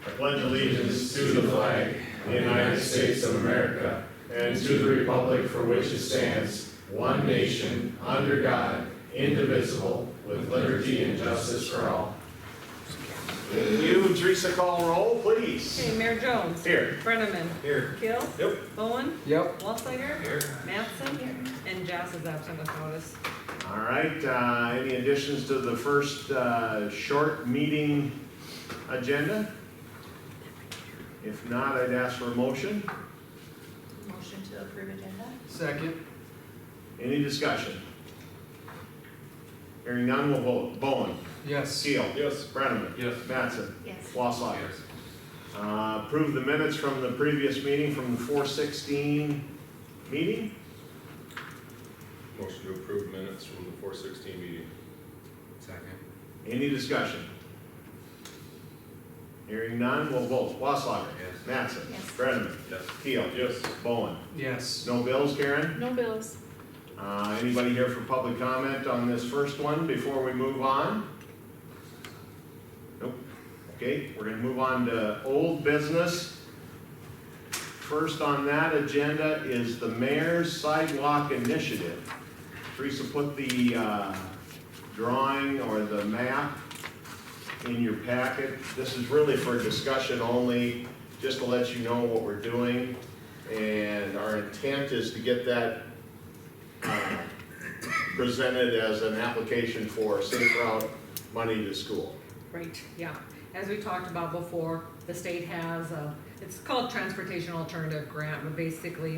I pledge allegiance to the flag of the United States of America and to the republic for which it stands, one nation, under God, indivisible, with liberty and justice for all. Thank you. Teresa, call roll, please. Okay, Mayor Jones. Here. Brenneman. Here. Kill. Yep. Bowen. Yep. Walsiger. Here. Mattson. Here. And Joss is absent with notice. All right, any additions to the first short meeting agenda? If not, I'd ask for a motion. Motion to approve agenda? Second. Any discussion? Hearing none, we'll vote. Bowen. Yes. Keel. Yes. Brenneman. Yes. Mattson. Yes. Wasslager. Approve the minutes from the previous meeting, from the 4/16 meeting. Motion to approve minutes from the 4/16 meeting. Second. Any discussion? Hearing none, we'll vote. Wasslager. Yes. Mattson. Yes. Brenneman. Yes. Keel. Yes. Bowen. Yes. No bills, Karen? No bills. Anybody here for public comment on this first one before we move on? Nope. Okay, we're gonna move on to old business. First on that agenda is the mayor's sidewalk initiative. Teresa, put the drawing or the map in your packet. This is really for discussion only, just to let you know what we're doing. And our intent is to get that presented as an application for safe route money to school. Right, yeah. As we talked about before, the state has it's called Transportation Alternative Grant, but basically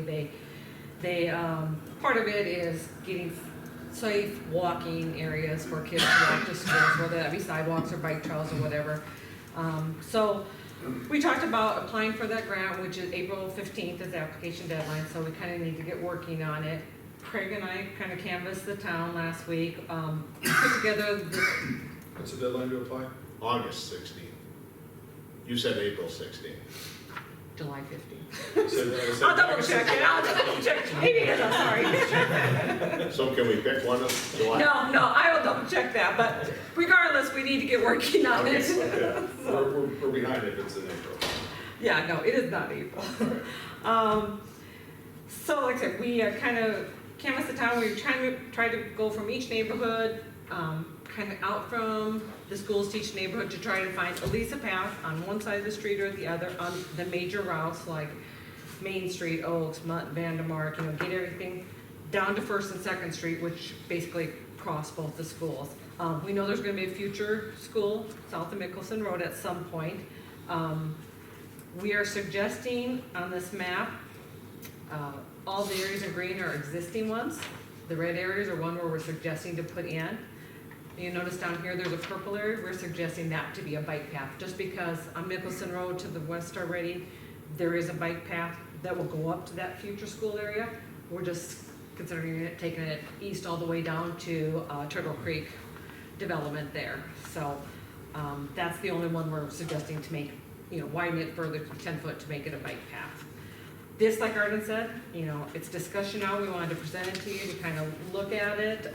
they part of it is getting safe walking areas for kids to walk to schools, whether that be sidewalks or bike trails or whatever. So we talked about applying for that grant, which is April 15th is the application deadline, so we kind of need to get working on it. Craig and I kind of canvassed the town last week, put together the What's the deadline to apply? August 16th. You said April 16th. July 15th. I'll I'll double check it, I'll double check. Maybe it is, I'm sorry. So can we pick one of July? No, I will double check that, but regardless, we need to get working on it. Okay. We're behind if it's in April. Yeah, no, it is not April. So like I said, we kind of canvassed the town, we try to go from each neighborhood, kind of out from the schools to each neighborhood to try to find at least a path on one side of the street or the other on the major routes like Main Street, Oaks, Vandermark, get everything down to First and Second Street, which basically cross both the schools. We know there's gonna be a future school south of Mickelson Road at some point. We are suggesting on this map, all the areas in green are existing ones. The red areas are one where we're suggesting to put in. You notice down here, there's a purple area, we're suggesting that to be a bike path, just because on Mickelson Road to the west already, there is a bike path that will go up to that future school area. We're just considering it, taking it east all the way down to Turtle Creek development there. So that's the only one we're suggesting to make, widen it further to 10 foot to make it a bike path. This, like Arden said, it's discussion now, we wanted to present it to you to kind of look at it,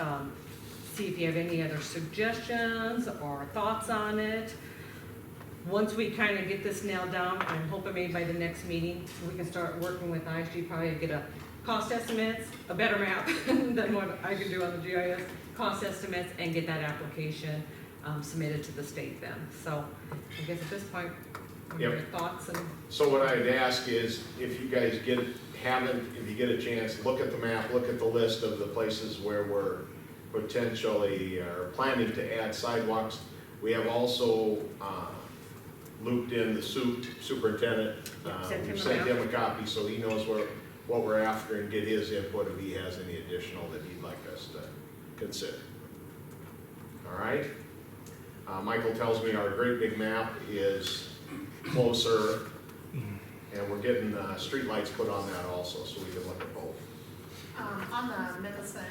see if you have any other suggestions or thoughts on it. Once we kind of get this nailed down, I'm hoping maybe by the next meeting, we can start working with ISG, probably get a cost estimates, a better map than what I could do on the GIS, cost estimates, and get that application submitted to the state then. So I guess at this point, what are your thoughts? And So what I'd ask is, if you guys if you get a chance, look at the map, look at the list of the places where we're potentially are planning to add sidewalks. We have also looped in the superintendent. We've sent him a copy so he knows what we're after and get his input if he has any additional that he'd like us to consider. All right? Michael tells me our great big map is closer, and we're getting street lights put on that also, so we can look at both. On the Mickelson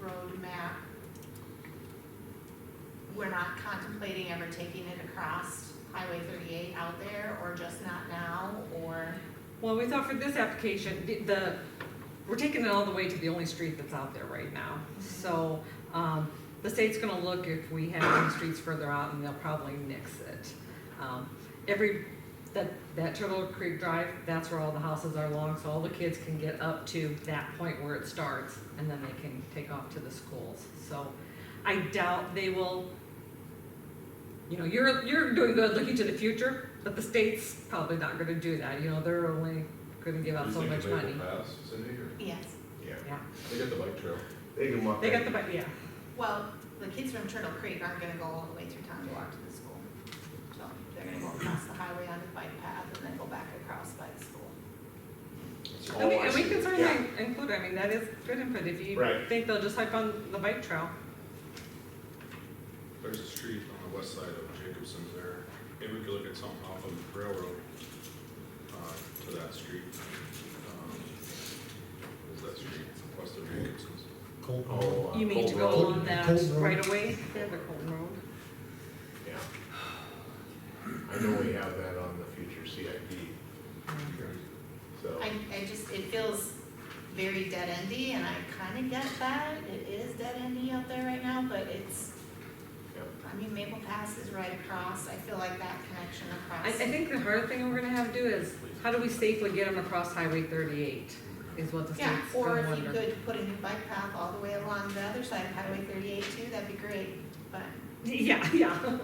road map, we're not contemplating ever taking it across Highway 38 out there, or just not now, or? well, we thought for this application, we're taking it all the way to the only street that's out there right now. So the state's gonna look if we have any streets further out, and they'll probably nix it. That Turtle Creek Drive, that's where all the houses are along, so all the kids can get up to that point where it starts, and then they can take off to the schools. So I doubt they will, you know, you're doing good looking to the future, but the state's probably not gonna do that, you know, they're only gonna give out You so think much Maple money. Pass, Cindy, or? Yes. Yeah, Yeah, They got the bike trail. they can walk. they got the, yeah, Well, the kids from Turtle Creek aren't gonna go all the way through town to walk to the school. So they're gonna go across the highway on the bike path and then go back across by the school. and we, Oh, I and we see. can Yeah. certainly include, I mean, that is good input, if you Right. think they'll just hike on the bike trail. There's a street on the west side of Jacobson's there. Maybe we could look at something off of Railroad, to that street. What's that street, west of Jacobson's? Oh, You mean to go Colton Road. along that Colton Road. right away, yeah, the Colton Road. Yeah. I know we have that on the future CIP, so. I just, it feels very dead endy and I kinda get that. It is dead endy out there right now, but it's, Yep. I mean, Maple Pass is right across. I feel like that connection I across. think the hard thing we're gonna have to do is, how do we safely get them across Highway 38, is what the Yeah, state's or gonna if you wonder. could put a new bike path all the way along the other side of Highway 38 too, that'd be great, but. Yeah, yeah.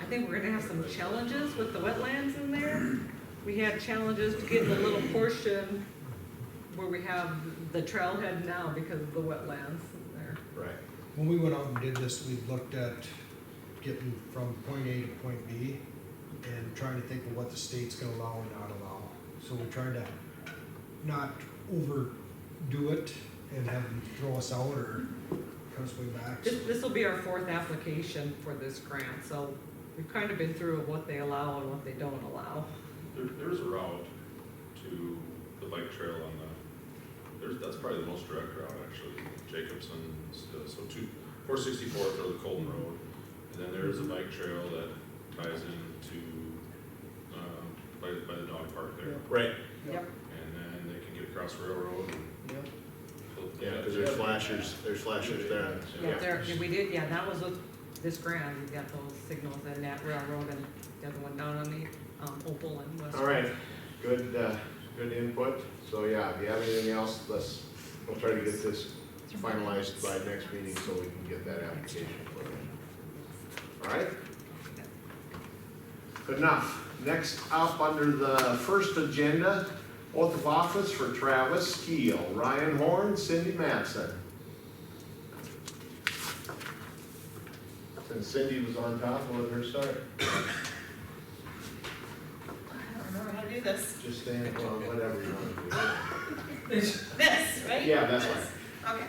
I think we're gonna have some challenges with the wetlands in there. We had challenges to get the little portion where we have the trailhead now because of the wetlands there. Right. When we went out and did this, we looked at getting from point A to point B and trying to think of what the state's gonna allow and not allow. So we're trying to not overdo it and have them throw us out or cut us way back. This will be our fourth application for this grant, so we've kind of been through what they allow and what they don't allow. There's a route to the bike trail on that's probably the most direct route, actually. Jacobson's, so 464 for the Colton Road. And then there is a bike trail that ties into, by the dog park there. Right, Yep. And then they can get across Railroad and. yeah, because there's flashers there. Yeah, there, we did, yeah, that was with this grant, we got those signals in that railroad and the other one down on the, Opal and West. All right, good, good input. So yeah, if you have anything else, we'll try to get this finalized by next meeting so we can get that application for you. All right? Good enough. Next up, under the first agenda, oath of office for Travis Keel, Ryan Horn, Cindy Matson. Since Cindy was on top, we'll let her start. I don't remember how to do this. Just stand, well, whatever you want to do. This, right? Yeah, that's This. Okay.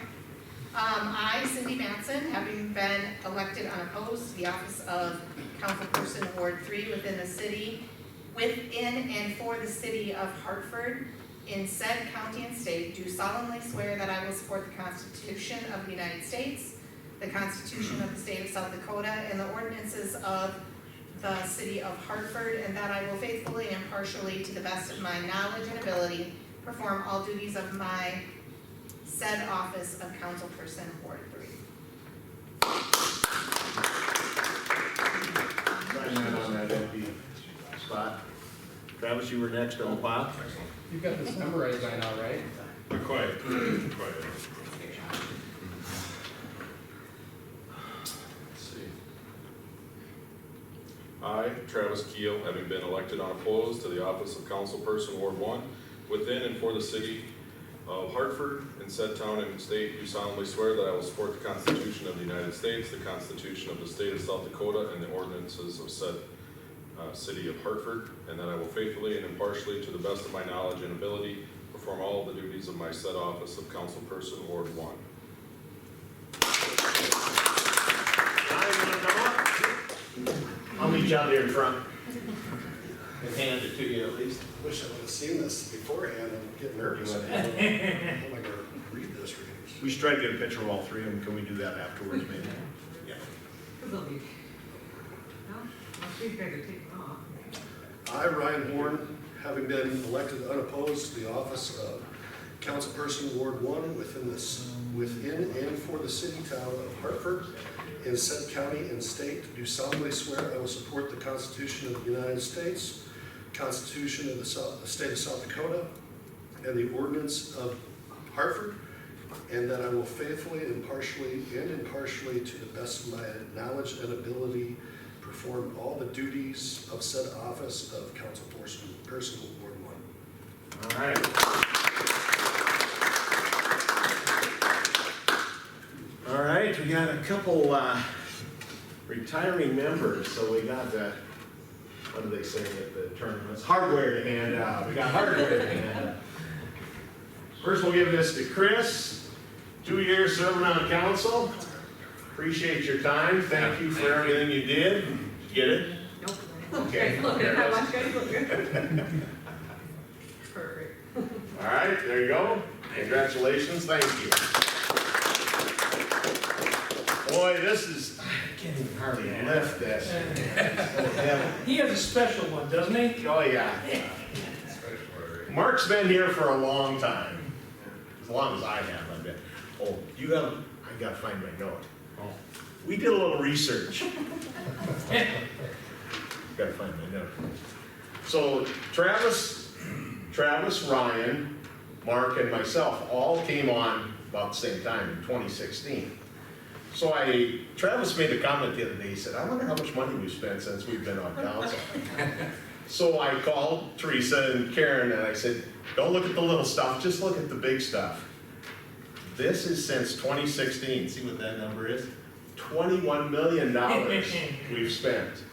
I, Cindy Matson, having been elected unopposed to the office of Councilperson Ward 3 within and for the city of Hartford, in said county and state, do solemnly swear that I will support the Constitution of the United States, the Constitution of the state of South Dakota, and the ordinances of the city of Hartford, and that I will faithfully and impartially, to the best of my knowledge and ability, perform all duties of my said office of Councilperson Ward 3. Sign that on that empty spot. Travis, you were next on the pile. You've got this memorized by now, right? Not quite, quite. Let's see. I, Travis Keel, having been elected unopposed to the office of Councilperson Ward 1 within and for the city of Hartford and said town and state, do solemnly swear that I will support the Constitution of the United States, the Constitution of the state of South Dakota, and the ordinances of said city of Hartford, and that I will faithfully and impartially, to the best of my knowledge and ability, perform all of the duties of my said office of Councilperson Ward 1. I'll meet you out here in front. And hand it to you at least. Wish I would have seen this beforehand, I'm getting nervous. How am I gonna read this? We should try to get a picture of all three of them. Can we do that afterwards, maybe? Yeah. Cause they'll be, no, I'll be better to take them off. I, Ryan Horn, having been elected unopposed to the office of councilperson Ward 1 within and for the city town of Hartford in said county and state, do solemnly swear I will support the Constitution of the United States, Constitution of the state of South Dakota, and the ordinance of Hartford, and that I will faithfully, impartially, to the best of my knowledge and ability, perform all the duties of said office of councilperson Ward 1. All right. All right, we got a couple retiring members, so we got the, what do they say at the tournaments? Hardware to hand out. We got hardware to hand out. First, we'll give this to Chris. 2 years serving on council. Appreciate your time. Thank you for everything you did. Did you get it? Nope. Okay. Guys, look at how much guys look good. Perfect. All right, there you go. Congratulations, thank you. Boy, this is, I can't even hardly lift this. He has a special one, doesn't he? Oh, yeah. Mark's been here for a long time. As long as I have, I bet. Oh, you have, I gotta find my note. Oh, we did a little research. Gotta find my note. So Travis, Ryan, Mark, and myself all came on about the same time in 2016. So Travis made a comment the other day, he said, I wonder how much money we've spent since we've been on council. So I called Teresa and Karen and I said, don't look at the little stuff, just look at the big stuff. This is since 2016, see what that number is? $21 million we've spent.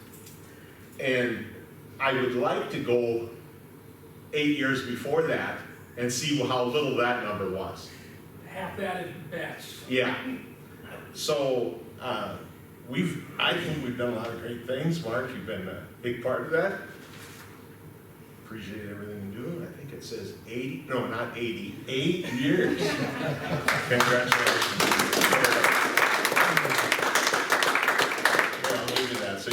And I would like to go 8 years before that and see how little that number was. Half that at best. Yeah. So I think we've done a lot of great things. Mark, you've been a big part of that. Appreciate everything you do. I think it says 80, no, not 80, 8 years. Congratulations. Yeah, I'll leave you that so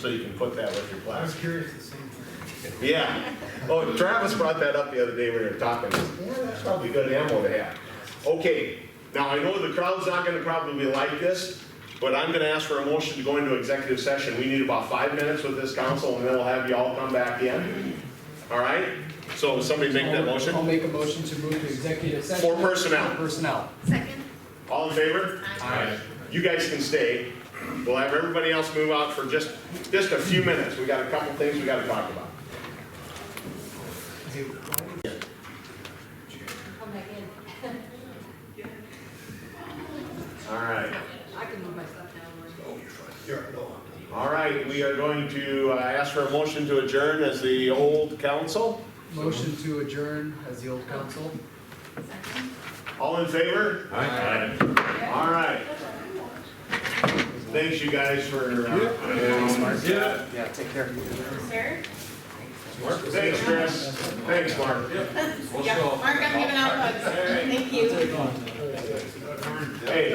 you can put that with your I was plaque. curious the same thing. Yeah. Oh, Travis brought that up the other day when we were talking. Yeah, that's probably good ammo to have. Okay, now I know the crowd's not gonna probably like this, but I'm gonna ask for a motion to go into executive session. We need about 5 minutes with this council and then we'll have you all come back in. All right? So somebody make that motion? I'll make a motion to move to executive session. For personnel. For personnel. Second? All in favor? Aye. You guys can stay. We'll have everybody else move out for just a few minutes. We got a couple things we gotta talk about. Come back in. All right. I can move my stuff down. All right, we are going to ask for a motion to adjourn as the old council. Motion to adjourn as the old council. Second? All in favor? Aye. All right. Thanks, you guys, for. Yeah, take care. Sir? Thanks, Chris. Thanks, Mark. Yeah, Mark, I'm giving out hugs. Thank you. Hey,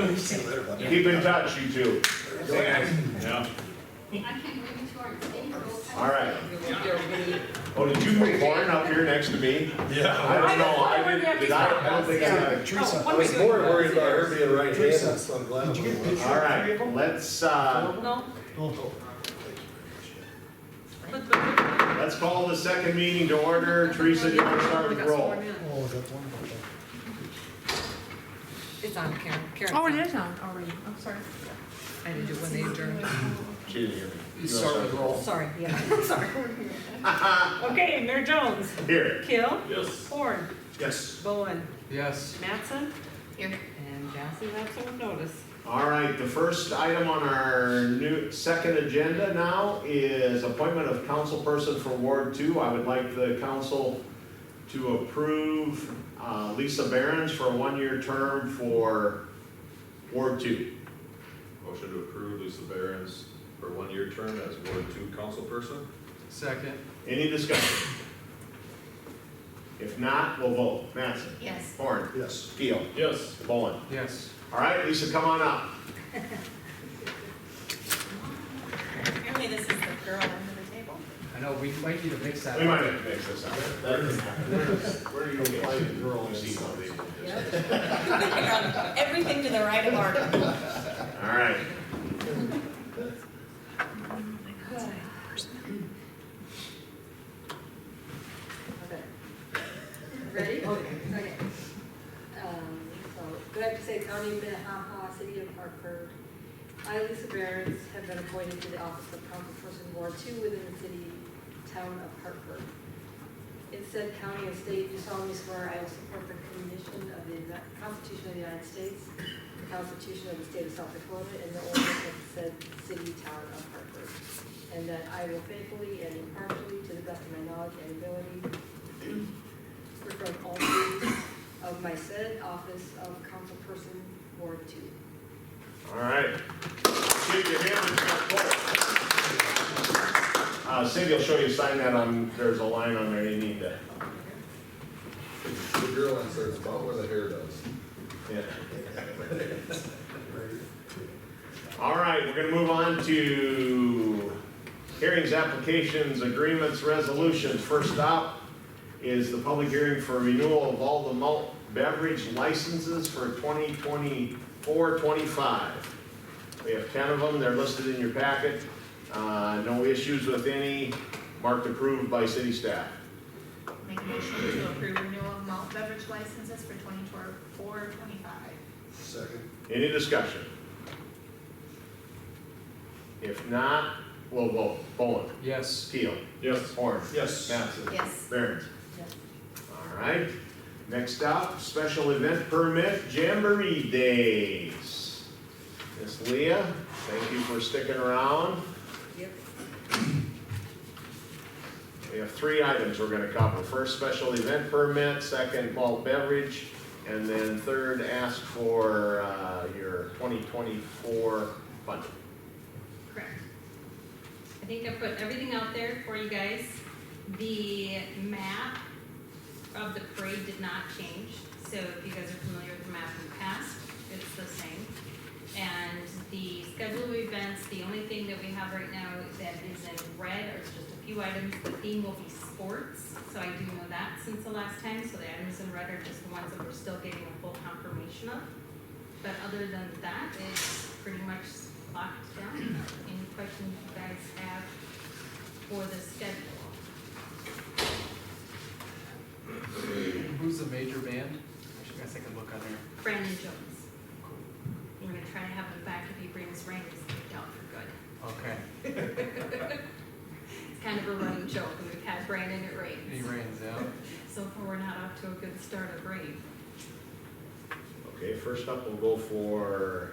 keep in touch, you two. Yeah. I can't believe you two aren't staying. All right. Oh, did you put Warren up here next to me? Yeah. I don't know. I don't think I got it. Teresa, I was more worried about her being right-handed, so I'm glad. did you get a picture? All right, let's No? Oh, let's call the second meeting to order. Teresa, do you want to start with roll? oh, that's wonderful. It's on Karen. Oh, it is on already. I'm sorry. I didn't do it when they adjourned. She didn't hear me. You start with roll. Sorry, yeah, sorry. Okay, Mayor Jones. Here. Kill. Yes. Horn. Yes. Bowen. Yes. Mattson. Here. And Johnson, that's on notice. All right, the first item on our new second agenda now is appointment of councilperson for Ward 2. I would like the council to approve Lisa Behrens for a 1-year term for Ward 2. Motion to approve Lisa Behrens for a 1-year term as Ward 2 councilperson. Second. Any discussion? If not, we'll vote. Mattson? Yes. Horn? Yes. Keel? Yes. Bowen? Yes. All right, Lisa, come on up. Apparently this is the girl under the table. I know, we might need to mix that. We up. might have to mix this up. That can happen. Where do you apply the girl and see something? Everything to the right of order. All right. Okay. Ready? Okay. So, good have to say, County of Minnehaha, City of Hartford. I, Lisa Behrens, have been appointed to the office of Councilperson Ward 2 within the city, town of Hartford. In said county and state, do solemnly swear I will support the condition of the Constitution of the United States, the Constitution of the state of South Dakota, and the ordinance of said city, town of Hartford. And that I will faithfully and impartially, to the best of my knowledge and ability, perform all duties of my said office of councilperson Ward 2. All right. Give your hand and start forward. Cindy will show you, sign that on, there's a line on there you need to. The girl inserts about where the hair does. Yeah. All right, we're gonna move on to hearings, applications, agreements, resolutions. First up is the public hearing for renewal of all the malt beverage licenses for 2024-25. We have 10 of them, they're listed in your packet. No issues with any, marked approved by city staff. Make a motion to approve renewal of malt beverage licenses for 2024-25. Second. Any discussion? If not, we'll vote. Bowen. Yes. Keel. Yes. Horn. Yes. Mattson. Yes. Barron. Yes. All right. Next up, special event permit, Jamboree Days. Miss Leah, thank you for sticking around. Yep. We have 3 items we're gonna cover. First, special event permit, second, malt beverage, and then third, ask for your 2024 budget. Correct. I think I put everything out there for you guys. The map of the parade did not change, so if you guys are familiar with the map in the past, it's the same. And the schedule of events, the only thing that we have right now that is in red, or it's just a few items, the theme will be sports. So I do know that since the last time, so the items in red are just the ones that we're still getting a full confirmation of. But other than that, it's pretty much locked down. Any questions you guys have for the schedule? Who's the major band? I guess I could look on there. Brandon Jones. We're gonna try to have him back if he brings rain, he's kicked out for good. Okay. It's kind of a running joke, and we've had Brandon, it rains. He rains out. So far, we're not off to a good start of rain. Okay, first up, we'll go for,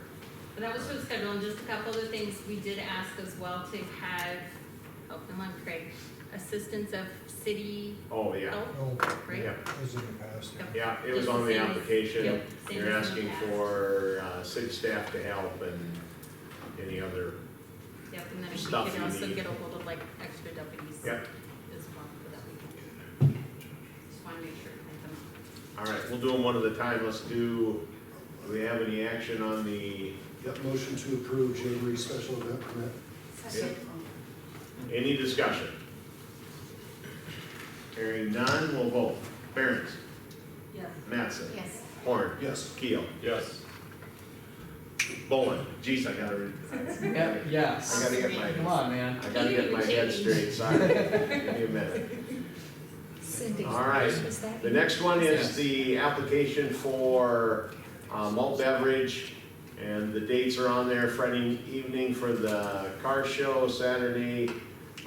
But that was for the schedule, and just a couple other things, we did ask as well to have, oh, come on, Craig, assistance of city oh, yeah. help, Oh, right? Yeah. that was in the past. Yep. Yeah, it was Just on the the same as- application. yep, same You're as in the asking past. for city staff to help and any other, Yep, and then if we Stuff could you also need. get a hold of like extra deputies as Yep. well for that weekend. Just wanna make sure to thank them. all right, we'll do them one at a time. Let's do we have any action on the, Yep, motion to approve Jamboree special event permit. Second. any discussion? Hearing none, we'll vote. Barron. Yes. Mattson. Yes. Horn. Yes. Keel. Yes. Bowen. Geez, I gotta Yes. get my, Come on, man. I gotta get my head straight, sorry. Give me a minute. All right, the next one is the application for malt beverage, and the dates are on there, Friday evening for the car show, Saturday,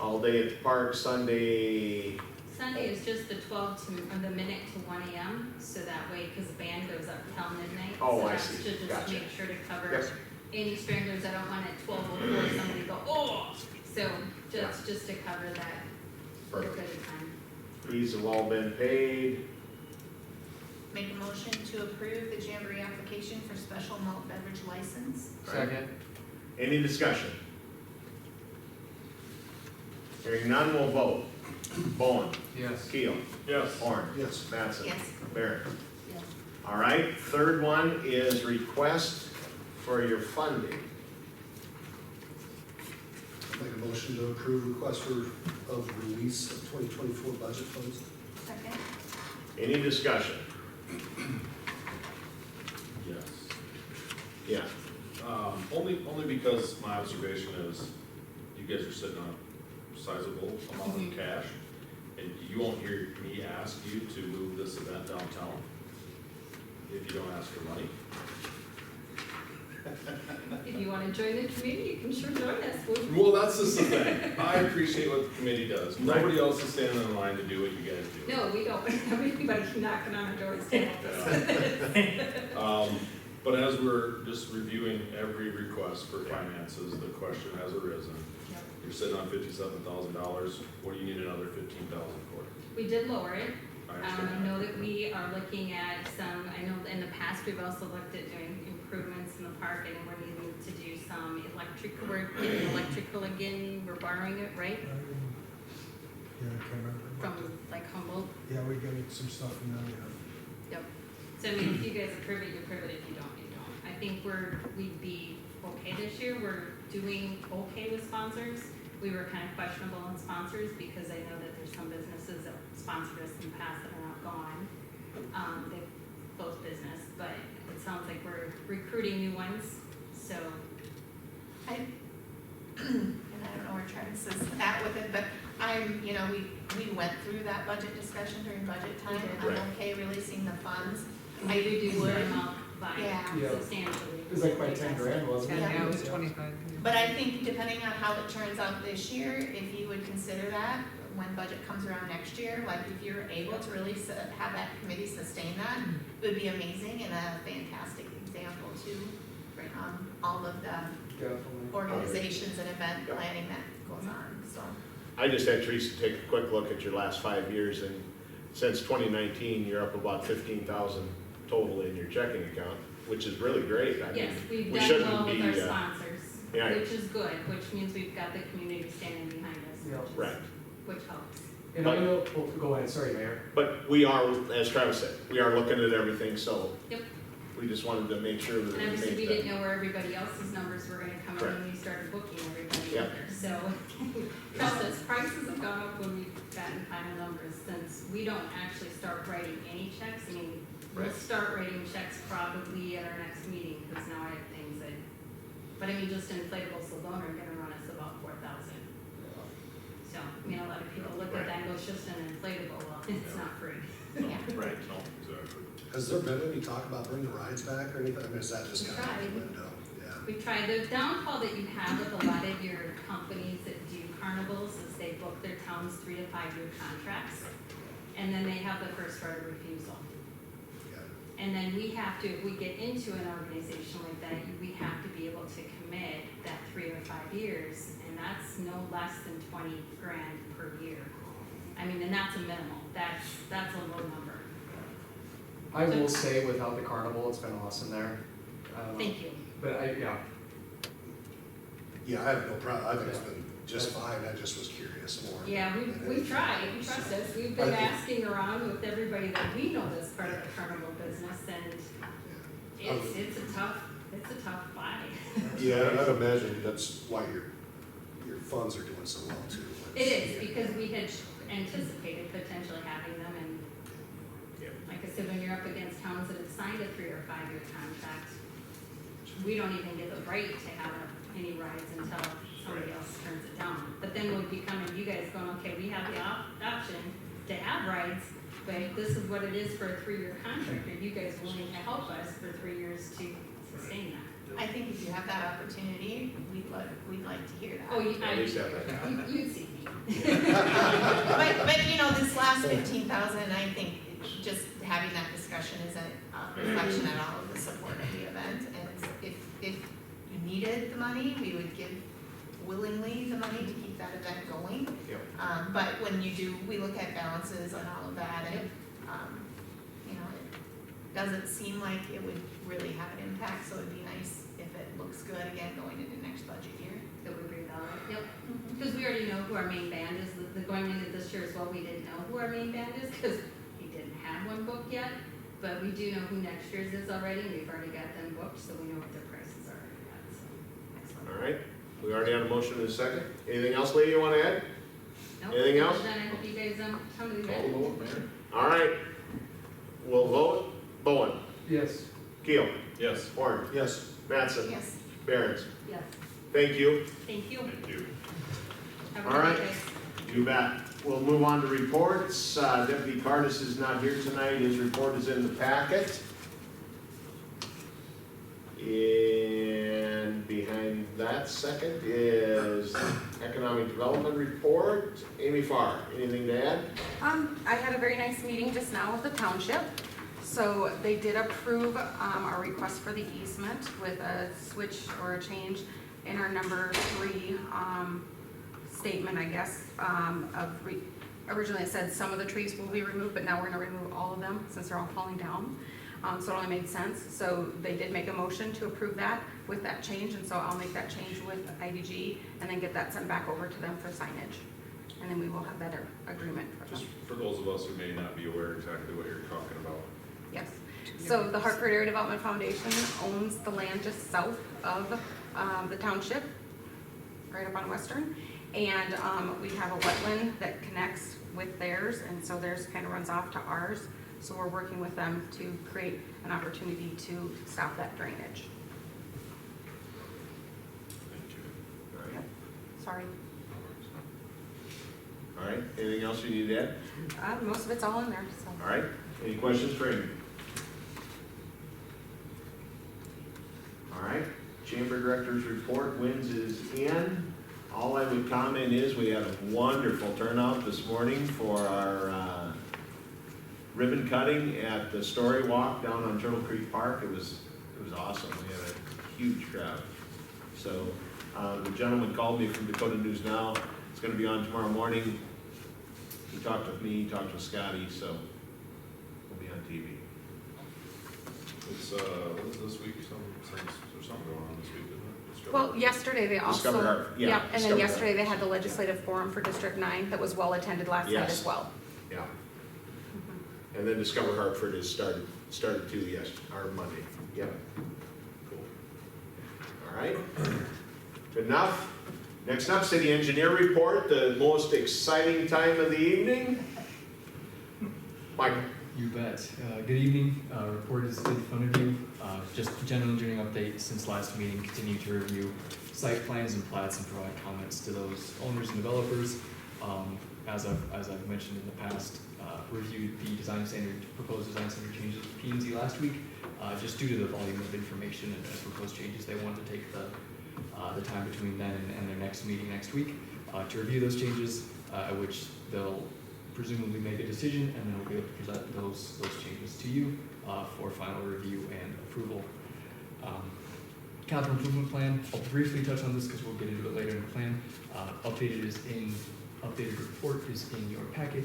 all day at the park, Sunday. Sunday is just the 12 to, or the minute to 1 AM, so that way, because the band goes up till midnight. Oh, so I that's see. to just Gotcha. make sure to cover Yep. any stranglers that don't want at 12:04 somebody go, oh! So just to cover that, for a Perfect. good time. Fees have all been paid. Make a motion to approve the Jamboree application for special malt beverage license. Second. Any discussion? Hearing none, we'll vote. Bowen. Yes. Keel. Yes. Horn. Yes. Mattson. Yes. Barron. Yes. All right, third one is request for your funding. Make a motion to approve request for of release of 2024 budget funds. Second. Any discussion? Yes. Yeah. Only because my observation is you guys are sitting on a sizable amount of cash, and you won't hear me ask you to move this event downtown if you don't ask for money. If you wanna join the committee, you can sure join us. Well, that's just the thing. I appreciate what the committee does. Nobody else is standing in line to do what you guys do. No, we don't have anybody knocking on our doors to help us. But as we're just reviewing every request for finances, the question has arisen. Yep. You're sitting on $57,000. What do you need another $15,000 for? We did lower it. I I understand. know that we are looking at some, I know in the past, we've also looked at doing improvements in the park, and we're needing to do some electrical, we're getting electrical again, we're borrowing it, right? Yeah, I can't remember. From like Humboldt. Yeah, we got some stuff from them, yeah. Yep. So I mean, if you guys approve it, you approve it. If you don't, you don't. I think we'd be okay this year. We're doing okay with sponsors. We were kind of questionable on sponsors because I know that there's some businesses that sponsored us in the past that are not gone. They've closed business, but it sounds like we're recruiting new ones, so. And I don't know where Travis is at with it, but we went through that budget discussion during budget time. We did. I'm okay releasing the funds. I reduced would. our amount by Yeah. substantially. It was like by 10 grand, wasn't it? Yeah, it was 25. But I think depending on how it turns out this year, if you would consider that, when budget comes around next year, like if you're able to really have that committee sustain that, it would be amazing and a fantastic example to, all of the Definitely. organizations and event planning that goes on, so. I just had Teresa take a quick look at your last 5 years, and since 2019, you're up about 15,000 total in your checking account, which is really great. I mean, Yes, we've we done shouldn't well with be, our sponsors, yeah. which is good, which means we've got the community standing behind us, Yeah. which is- Right. which helps. And I know, oh, go ahead, sorry, Mayor. But we are, as Travis said, we are looking at everything, so. Yep. We just wanted to make sure that And we obviously, we make didn't know where everybody else's numbers were gonna come in Correct. when we started booking everybody Yep. either, so. Trust us, prices have gone up when we've gotten final numbers, since we don't actually start writing any checks. I mean, we'll Right. start writing checks probably at our next meeting, because now I have things that, but I mean, just inflatables alone are gonna run us about 4,000. So, I mean, a lot of people look at that and go, it's just an inflatable, well, it's not free. Yeah. Right. No, exactly. Has there been any talk about bringing rides back or anything? I mean, is that just We kind of out the tried. window? Yeah. We try, the downfall that you have with a lot of your companies that do carnivals is they book their towns 3 to 5 year contracts, and then they have the first right of refusal. Yeah. And then we have to, if we get into an organization like that, we have to be able to commit that 3 or 5 years, and that's no less than 20 grand per year. I mean, and that's a minimal, that's a low number. I will say, without the carnival, it's been awesome there. Thank you. But yeah, Yeah, I have no problem. I think it's been just fine. I just was curious more. Yeah, we tried, trust us, we've been asking around with everybody that we know that's part of the carnival business, and it's a tough buy. Yeah, I'd imagine that's why your funds are doing so well too. It is, because we had anticipated potentially having them, and Yeah. like I said, when you're up against towns that have signed a 3 or 5 year contract, we don't even get the right to have any rides until somebody else turns it down. But then we'd be coming to you guys going, okay, we have the option to have rides, but this is what it is for a 3 year contract. Are you guys willing to help us for 3 years to sustain that? I think if you have that opportunity, we'd like to hear that. Oh, At least have that. you'd see me. But this last 15,000, I think just having that discussion is a reflection on all of the support of the event. And if you needed the money, we would give willingly the money to keep that event going. Yep. But when you do, we look at balances and all of that, and, it doesn't seem like it would really have an impact, so it'd be nice if it looks good again going into next budget year. That would be valid, yep. Because we already know who our main band is, going into this year as well, we didn't know who our main band is, because we didn't have one booked yet. But we do know who next year's is already, and we've already got them booked, so we know what their prices are already at, so, excellent. All right, we already had a motion in a second. Anything else, Lee, you want to add? Nope. Anything else? Then I hope you guys, come to the Call the event. vote, man. All right, we'll vote. Bowen, Yes. Keel, Yes. Horn, Yes. Mattson, Yes. Barons. Yes. Thank you. Thank you. Thank you. Have a All good right. day, guys. You bet. We'll move on to reports. Deputy Cardis is not here tonight. His report is in the packet. And behind that second is Economic Development Report. Amy Farr, anything to add? I had a very nice meeting just now with the township. So they did approve, our request for the easement with a switch or a change in our number 3, statement, I guess, originally it said some of the trees will be removed, but now we're gonna remove all of them since they're all falling down. So it only made sense. So they did make a motion to approve that with that change, and so I'll make that change with IDG and then get that sent back over to them for signage. And then we will have that agreement for them. Just for those of us who may not be aware exactly what you're talking about. Yes. So the Hartford Area Development Foundation owns the land just south of the township, right up on Western. And we have a wetland that connects with theirs, and so theirs kind of runs off to ours. So we're working with them to create an opportunity to stop that drainage. Thank you. All right. Sorry. All right, anything else you need to add? Most of it's all in there, so. All right, any questions for Amy? All right, Chamber Director's report, Wins is in. All I would comment is we had a wonderful turnout this morning for our ribbon cutting at the Story Walk down on Turtle Creek Park. It was awesome. We had a huge crowd. So the gentleman called me from Dakota News Now. It's going to be on tomorrow morning. He talked with me, he talked with Scotty, so we'll be on TV. It's, what is this week? There's something going on this week, isn't it? Discover- Well, yesterday they also. Discover Hartford, yeah, And Discover then yesterday they Hartford. had the legislative forum for District 9 that was well attended last night Yes. as well. Yeah. And then Discover Hartford is started too, yes, our Monday. Yep. Cool. All right. Good enough. Next up, city engineer report, the most exciting time of the evening. Michael. You bet. Good evening. Report is in front of you. Just general engineering update since last meeting. Continue to review site plans and plats and provide comments to those owners and developers. As I've mentioned in the past, reviewed the proposed design standard changes with P&Z last week. Just due to the volume of information and proposed changes, they wanted to take the time between then and their next meeting next week to review those changes, at which they'll presumably make a decision, and then we'll be able to present those changes to you for final review and approval. Capital improvement plan, I'll briefly touch on this because we'll get into it later in the plan. Updated report is in your packet.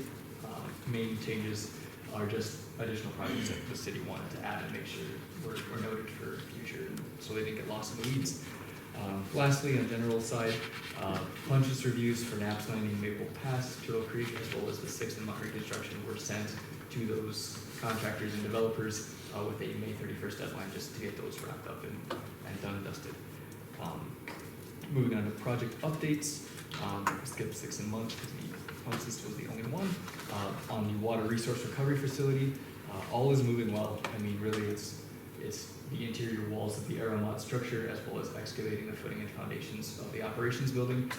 Main changes are just additional projects that the city wanted to add and make sure were noted for future, so they didn't get lost in the weeds. Lastly, on the general side, punch list reviews for Knapp's Landing, Maple Pass, Turtle Creek, as well as the 6th and Mockery construction were sent to those contractors and developers with a May 31st deadline just to get those wrapped up and done and dusted. Moving on to project updates, skip 6 and month because the punch list was the only one. On the water resource recovery facility, all is moving well. I mean, really, it's the interior walls of the Aeromont structure, as well as excavating the footing and foundations of the operations building.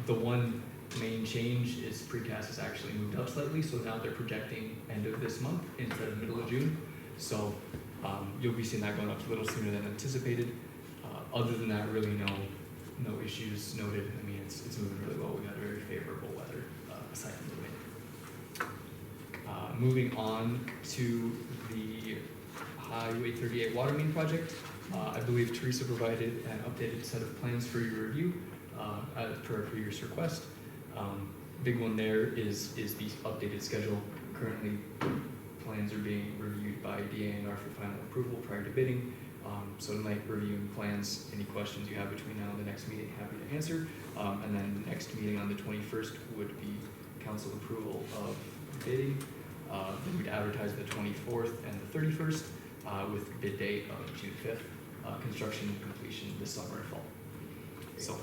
The one main change is precast has actually moved up slightly, so now they're projecting end of this month instead of middle of June. So you'll be seeing that going up a little sooner than anticipated. Other than that, really no issues noted. I mean, it's moving really well. We had very favorable weather aside from the wind. Moving on to the Highway 38 water main project. I believe Teresa provided an updated set of plans for your review per a previous request. Big one there is the updated schedule. Currently, plans are being reviewed by DANR for final approval prior to bidding. So tonight, reviewing plans, any questions you have between now and the next meeting, happy to answer. And then the next meeting on the 21st would be council approval of bidding. Then we'd advertise the 24th and the 31st with bid date of June 5th. Construction completion this summer and fall. So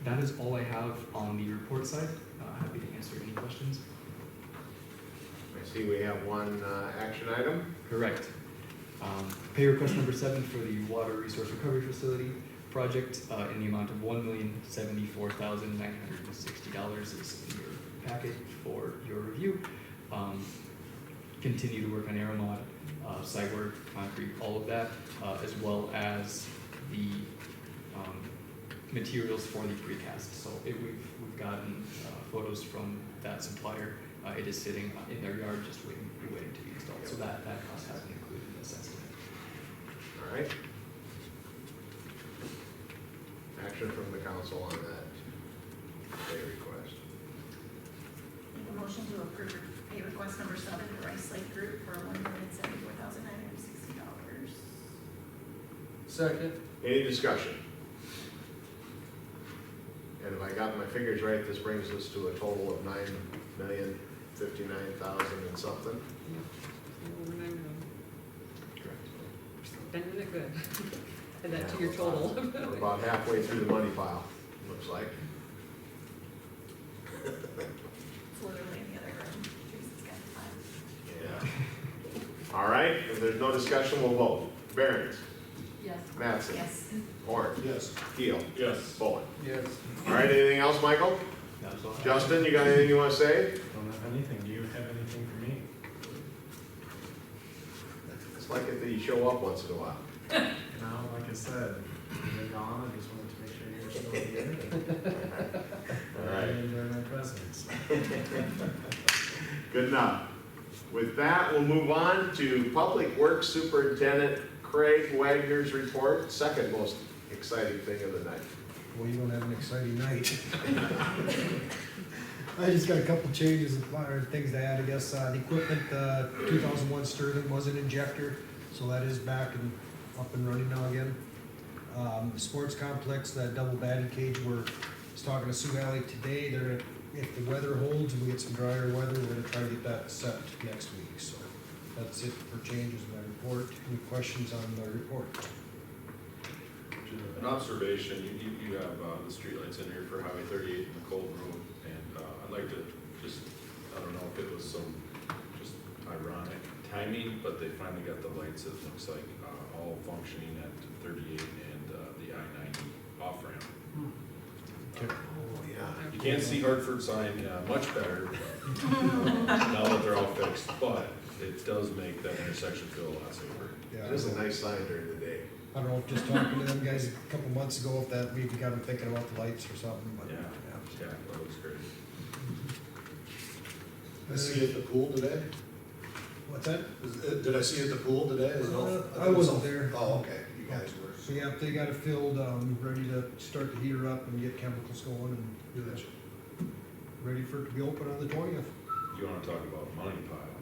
That is all I have on the report side. Happy to answer any questions. I see we have one action item. Correct. Pay request number 7 for the water resource recovery facility project in the amount of $1,074,960 is in your packet for your review. Continue to work on Aeromod, site work, concrete, all of that, as well as the materials for the precast. So we've gotten photos from that supplier. It is sitting in their yard, just waiting to be installed. So that cost has been included in this estimate. All right. Action from the council on that pay request. Make a motion to approve pay request number 7 to Rice Lake Group for $1,074,960. Second. Any discussion? And if I got my figures right, this brings us to a total of $9,059,000 and something. Correct. Spending it good. And that to your total. We're about halfway through the money pile, looks like. It's literally in the other room. Teresa's got the file. Yeah. All right, if there's no discussion, we'll vote. Barons. Yes. Mattson. Yes. Horn. Yes. Keel. Yes. Bowen. Yes. All right, anything else, Michael? That's all I have. Justin, you got anything you want to say? Don't have anything. Do you have anything for me? It's like if you show up once in a while. No, like I said, you're gone. I just wanted to make sure you're still here. All I right. enjoy my presence. Good enough. With that, we'll move on to Public Works Superintendent Craig Wagner's report, second most exciting thing of the night. Well, you don't have an exciting night. I just got a couple changes or things to add, I guess. The equipment, 2001 Sterling was an injector, so that is back and up and running now again. The sports complex, that double batting cage, I was talking to Sioux Valley today. If the weather holds and we get some drier weather, we're gonna try to get that set next week. So that's it for changes in my report. Any questions on the report? An observation, you have the streetlights in here for Highway 38 in the Cold Road, and I'd like to just, I don't know if it was some just ironic timing, but they finally got the lights, it looks like, all functioning at 38 and the I-90 off-ramp. Oh, yeah. You can't see Hartford sign much better now that they're all fixed, but it does make that intersection feel a lot safer. It is a nice sign during the day. I don't know if just talking to them guys a couple months ago, if that maybe got them thinking about the lights or something, but. Yeah, that looks great. I see you at the pool today? What's that? Did I see you at the pool today? I wasn't there. Oh, okay, you guys were. So yeah, they got it filled, ready to start the heater up and get chemicals going and do that. Ready for it to be open on the 20th. You wanna talk about money pile?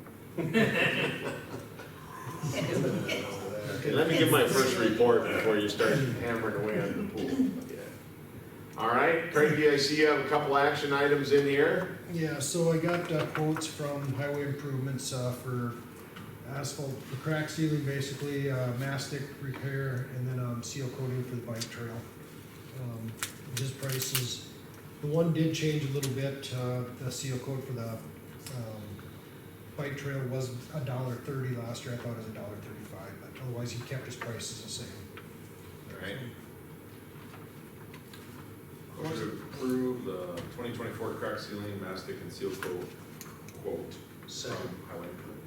Okay, let me give my first report before you start hammering away on the pool. All right, Craig, I see you have a couple action items in here. Yeah, so I got quotes from Highway Improvements for asphalt, for crack sealing basically, mastic repair, and then seal coating for the bike trail. His prices, the one did change a little bit, the seal coat for the bike trail was $1.30 last year, I thought it was $1.35, but otherwise he kept his prices the same. All right. I want to approve the 2024 crack sealing, mastic, and seal coat quote from Second. Highway Improvement.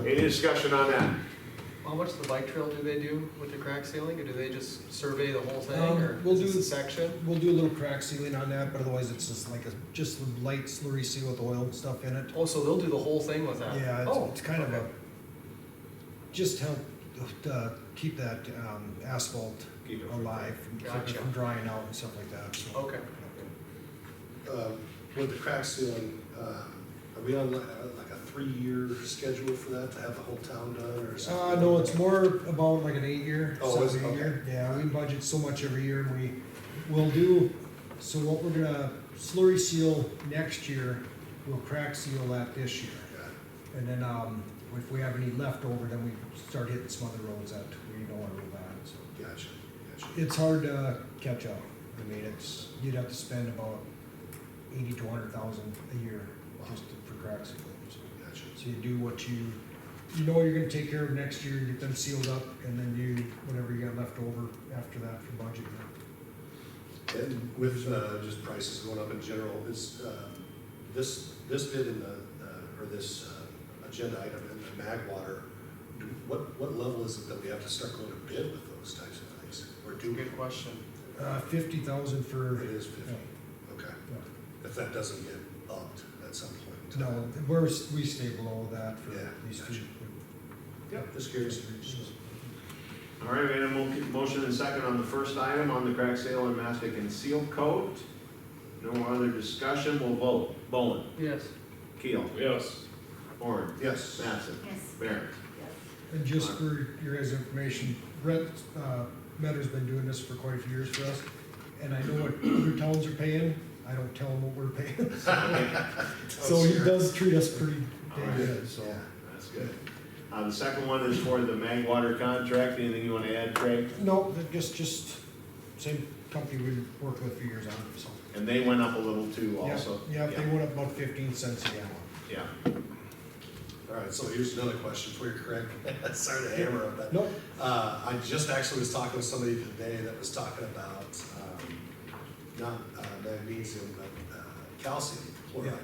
Any discussion on that? How much of the bike trail do they do with the crack sealing, or do they just survey the whole thing, or we'll is do this a section? We'll do a little crack sealing on that, but otherwise it's just like just a light slurry seal with oil and stuff in it. Oh, so they'll do the whole thing with that? Yeah, Oh, it's kind of okay. just help keep that asphalt Keep it from alive Gotcha. from drying out and stuff like that, so. Okay. With the crack sealing, are we on like a 3-year schedule for that to have the whole town done or something? No, it's more about like an 8-year, Oh, is it? 7-8 year. Yeah, we budget so much every year, and we will do, so what we're gonna slurry seal next year, we'll crack seal that this year. Got it. And then, if we have any left over, then we start hitting some other roads that we don't want to move on, so. Gotcha. It's hard to catch up. I mean, you'd have to spend about 80 to 100,000 a year just for crack sealing. Gotcha. So you do what you know you're gonna take care of next year, get them sealed up, and then you, whatever you got left over after that for budget. And with just prices going up in general, is this bid in the, or this agenda item in the mag water, what level is it that we have to start going to bid with those types of things? Or do we? Good question. 50,000 for. It is 50, okay. Yeah. If that doesn't get bumped at some point. No, we stay below that for Yeah, these gotcha. two. Yep, just curious. All right, we had a motion and second on the first item on the crack seal and mastic and seal coat. No other discussion, we'll vote. Bowen. Yes. Keel. Yes. Horn. Yes. Mattson. Yes. Barron. And just for your guys' information, Brett Metter's been doing this for quite a few years for us, and I know what other towns are paying. I don't tell him what we're paying. So he does treat us pretty dang good, so. Yeah. That's good. The second one is for the mag water contract. Anything you want to add, Craig? No, they're just same company we worked with for years on, so. And they went up a little too Yeah, also? Yeah, they went up about 15 cents a gallon. Yeah. All right, so here's another question for you, Craig. Sorry to hammer up that. Nope. I just actually was talking with somebody today that was talking about, not magnesium, but calcium chloride. Yeah.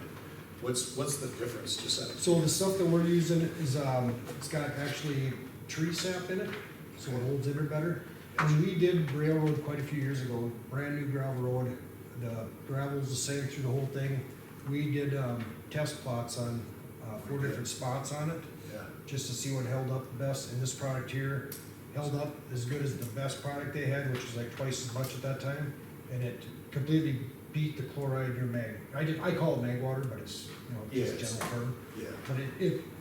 What's the difference, just out of? So the stuff that we're using is, it's got actually tree sap in it, so it holds in it better. And we did railroad quite a few years ago, brand new gravel road. The gravel's the same through the whole thing. We did, test plots on, 4 different spots on it, Yeah, just to see what held up the best. And this product here held up as good as the best product they had, which was like twice as much at that time. And it completely beat the chloride in your mag. I call it mag water, but it's, just a Yes. general term. yeah. But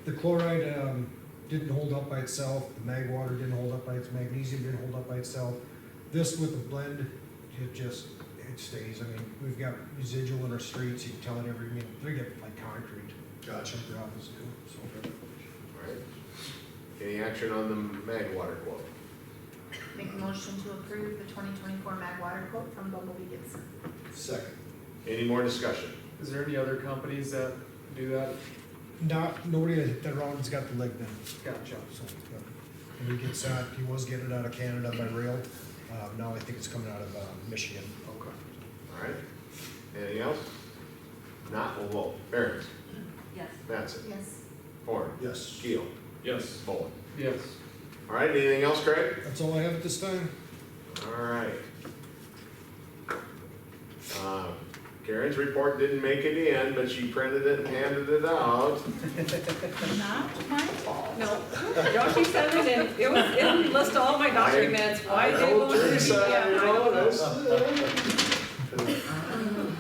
the chloride, didn't hold up by itself, the mag water didn't hold up by its, magnesium didn't hold up by itself. This with the blend, it stays. I mean, we've got residual in our streets, you can tell it they get like concrete. Gotcha. Some gravels do, so. All right. Any action on the mag water quote? Make a motion to approve the 2024 mag water quote from Bumblebee Gibson. Second. Any more discussion? Is there any other companies that do that? Nobody that around has got the leg then. Gotcha. So, yeah. And he gets that, he was getting it out of Canada by rail, now I think it's coming out of, Michigan. Okay. All right. Anything else? Not, we'll vote. Barron. Yes. Mattson. Yes. Horn. Yes. Keel. Yes. Bowen. Yes. All right, anything else, Craig? That's all I have at this time. All right. Karen's report didn't make it in, but she printed it and handed it out. Not my fault. No, Joshi sent it in, it lists all my documents, why they told won't. Teresa, Yeah, you I know, don't know.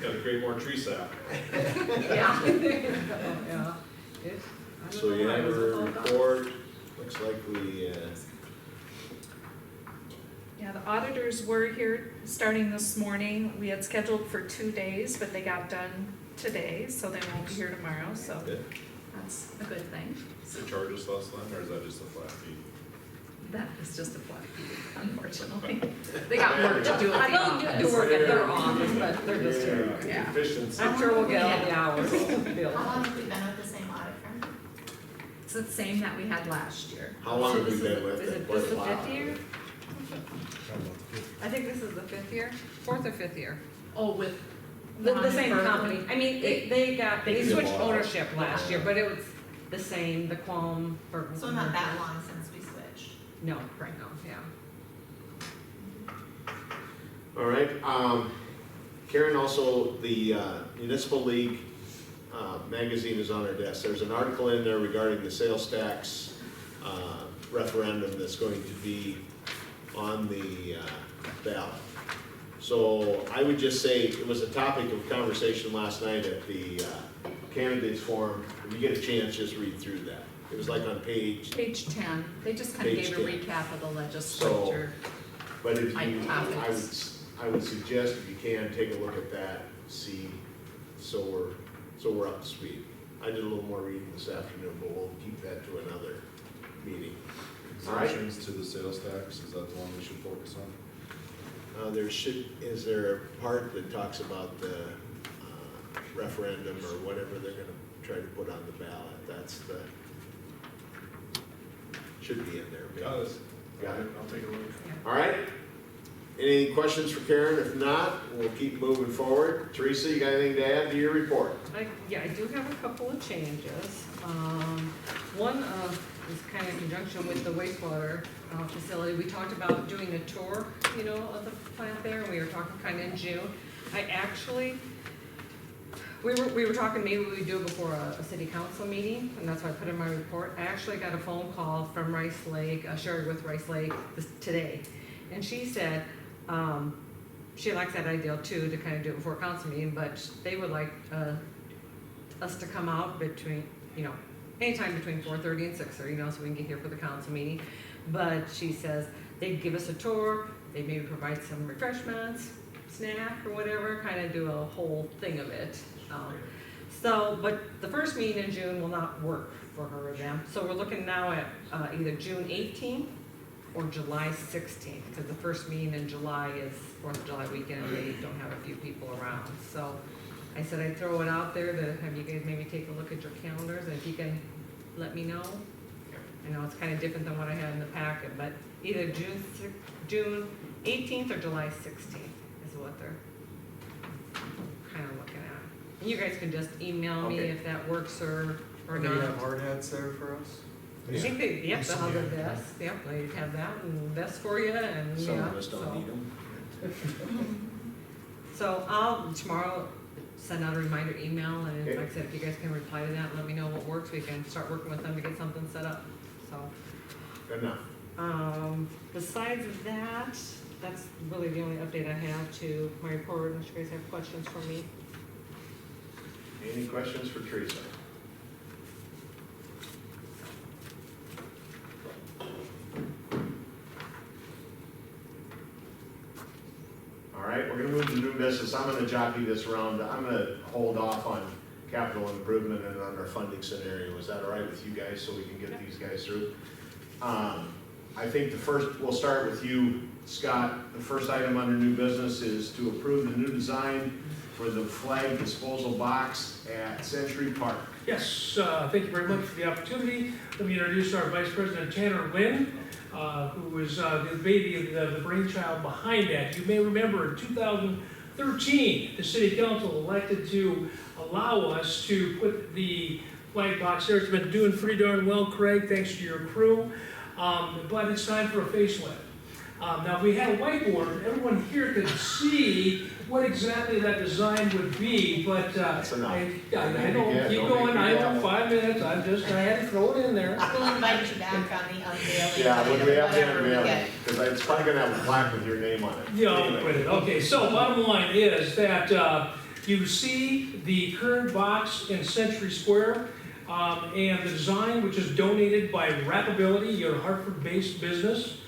Gotta create more tree sap. Yeah. Yeah. I don't So know you why it have was a all done. report, looks like we, Yeah, the auditors were here starting this morning. We had scheduled for 2 days, but they got done today, so they won't be here tomorrow, so Good. that's a good thing. They charge us less then, or is that just a flat fee? That is just a flat fee, unfortunately. They got work to do at the They'll office. do work at their office, but they're just here. Yeah. Efficiency. I'm sure we'll get all the hours billed. How long have we been with the same audit firm? It's the same that we had last year. How long So have we this been is- with is it? it Quite this a the while. 5th year? I think this is the 5th year, 4th or 5th year. Oh, with. The same Hartford. company, I mean, they They switched bought it. ownership last year, but it was the same, the Qualm. So not that long since we switched. No, right now, yeah. All right, Karen, also, the Municipal League magazine is on our desk. There's an article in there regarding the sales tax referendum that's going to be on the ballot. So I would just say, it was a topic of conversation last night at the candidates forum. If you get a chance, just read through that. It was like on page, Page 10, they just kind of Page gave a 10. recap of the legislature. but if Like you, topics. I would suggest if you can, take a look at that, see, so we're up to speed. I did a little more reading this afternoon, but we'll keep that to another meeting. All right. Exemptions to the sales tax, is that the one we should focus on? Is there a part that talks about the referendum or whatever they're gonna try to put on the ballot? That's the, should be in there. maybe. Got it. Got it? I'll take a look. All right. Any questions for Karen? If not, we'll keep moving forward. Teresa, you got anything to add to your report? Yeah, I do have a couple of changes. One is kind of in conjunction with the wastewater facility. We talked about doing a tour, of the plant there, and we were talking kind of in June. We were talking maybe we'd do it before a city council meeting, and that's what I put in my report. I actually got a phone call from Rice Lake, shared with Rice Lake today, and she said, she likes that idea too, to kind of do it before a council meeting, but they would like us to come out between, anytime between 4:30 and 6:30, so we can get here for the council meeting. But she says they'd give us a tour, they'd maybe provide some refreshments, snack or whatever, kind of do a whole thing of it. But the first meeting in June will not work for her or them, so we're looking now at either June 18th or July 16th, because the first meeting in July is 4th of July weekend, and they don't have a few people around. So I said I'd throw it out there to have you guys maybe take a look at your calendars, and if you can let me know. I know it's kind of different than what I had in the packet, but either June 18th or July 16th is what they're kind of looking at. And you guys can just email me Okay. if that works or Do not. you have hard hats there for us? I think they'll have a vest, they have that and vest for you and, Some yeah, of us don't so. need them. So I'll tomorrow send out a reminder email, and Okay. like I said, if you guys can reply to that, and let me know what works, we can start working with them to get something set up, so. Good enough. Besides that, that's really the only update I have to my report, unless you guys have questions for me. Any questions for Teresa? All right, we're gonna move to new business. I'm gonna jockey this around. I'm gonna hold off on capital improvement and on our funding scenario. Is that all right with you guys, so we can get these guys through? I think we'll start with you, Scott. The first item under new business is to approve the new design for the flag disposal box at Century Park. Yes, thank you very much for the opportunity. Let me introduce our Vice President Tanner Lynn, who is the baby of the brainchild behind that. You may remember in 2013, the City Council elected to allow us to put the flag box there. It's been doing pretty darn well, Craig, thanks to your crew. But it's time for a facelift. Now, if we had a whiteboard, everyone here could see what exactly that design would be, but That's enough. I don't, keep going, I know, 5 minutes, I had to throw it in there. We'll invite you back on the unveiling. Yeah, when we have the whatever we unveiling, get. because it's probably gonna have a plaque with your name on it. Yeah, Anyway. with it. Okay, so bottom line is that you see the current box in Century Square, and the design, which is donated by Rappability, your Hartford-based business,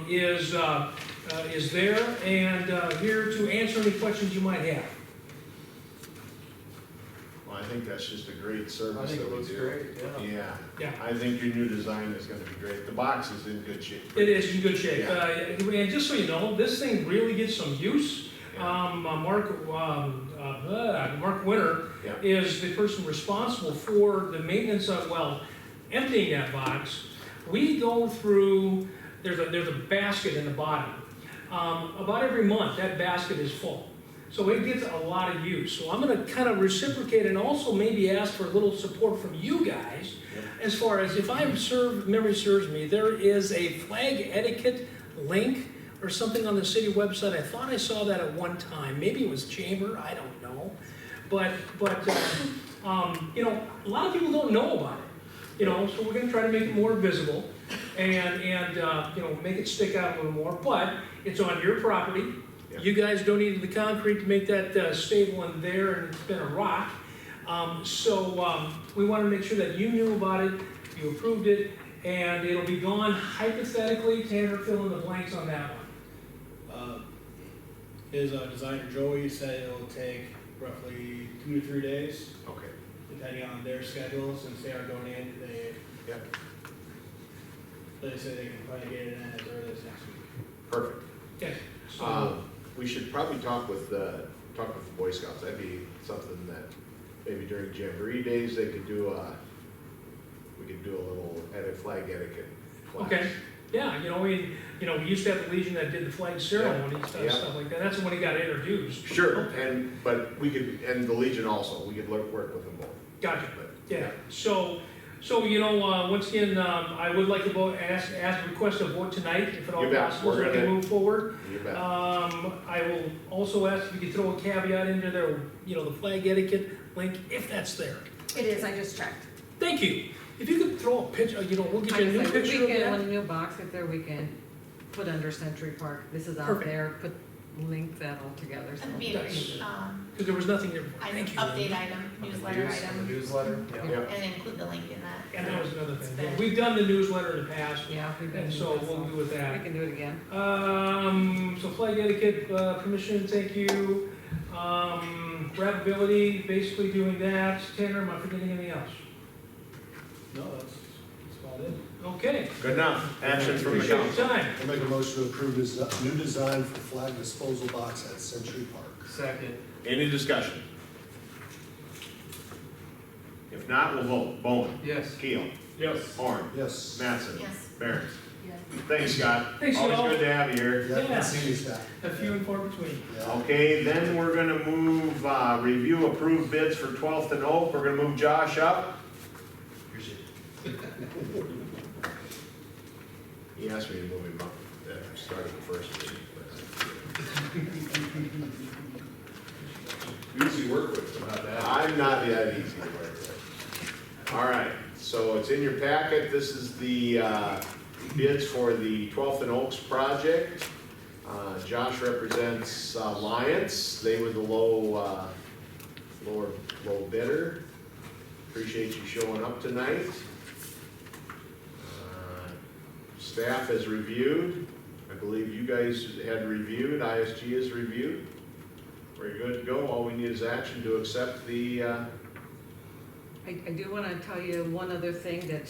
is there and here to answer any questions you might have. Well, I think that's just a great service I think that it we looks do. great, yeah. Yeah, Yeah. I think your new design is gonna be great. The box is in good shape. It is in good shape. Yeah. And just so you know, this thing really gets some use. Yeah. Mark Winter Yeah. is the person responsible for the maintenance of, emptying that box. We go through, there's a basket in the bottom. About every month, that basket is full. So it gets a lot of use. So I'm gonna kind of reciprocate and also maybe ask for a little support from you guys. As far as, if memory serves me, there is a flag etiquette link or something on the city website. I thought I saw that at one time. Maybe it was Chamber, I don't know. But a lot of people don't know about it. So we're gonna try to make it more visible and make it stick out a little more. But it's on your property. Yeah. You guys donated the concrete to make that stable in there, and it's been a rock. So we want to make sure that you knew about it, you approved it, and it'll be gone hypothetically. Tanner, fill in the blanks on that one. His designer Joey said it'll take roughly 2 to 3 days, Okay, depending on their schedule, since they are going in, yep, they say they can probably get it in as early as next week. perfect. Okay. So, We should probably talk with the Boy Scouts, that'd be something that maybe during Jamboree days, they could do we could do a little flag etiquette class. okay, yeah, we used to have the Legion that did the flag ceremony, Yeah. stuff like that, that's when he got introduced. Sure, but we could, and the Legion also, we could work with them both. Gotcha, But, yeah, so, once again, I would like to request a vote tonight, if at all You bet. possible, so We're we can gonna- move forward. You bet. I will also ask if you could throw a caveat into there, the flag etiquette link, if that's there. It is, I just checked. Thank you. If you could throw a picture, we'll get you a new Like, picture we of can, that. when the new box is there, we can put under Century Park, this is out Perfect. there, link that all together, so. That'd be a great, Because there was nothing there. item, Thank you. update item, newsletter The item, newsletter, yeah. Yeah. and include the link in that. And that was another It's thing. been- Yeah, we've done the newsletter in the past, Yeah, we've been. and so we'll do with We that. can do it again. So flag etiquette, permission, thank you. Rappability, basically doing that. Tanner, am I forgetting anything else? No, that's about it. Okay. Good enough, action from the Appreciate your council. time. I'll make a motion to approve new design for flag disposal box at Century Park. Second. Any discussion? If not, we'll vote. Bowen. Yes. Keel. Yes. Horn. Yes. Mattson. Yes. Barron. Yes. Thanks, Scott. Thanks, y'all. Always good to have you here. Yeah, Yeah. see you, Scott. A few and far between. Yeah. Okay, then we're gonna move, review approved bids for 12th and Oak. We're gonna move Josh up. He asked me to move him up at the start of the first meeting. Easy to work with, but not that. I'm not that easy to work with. All right, so it's in your packet. This is the bids for the 12th and Oaks project. Josh represents Alliance. They were the low bidder. Appreciate you showing up tonight. Staff has reviewed. I believe you guys had reviewed. ISG has reviewed. We're good to go. All we need is action to accept the, I do want to tell you one other thing that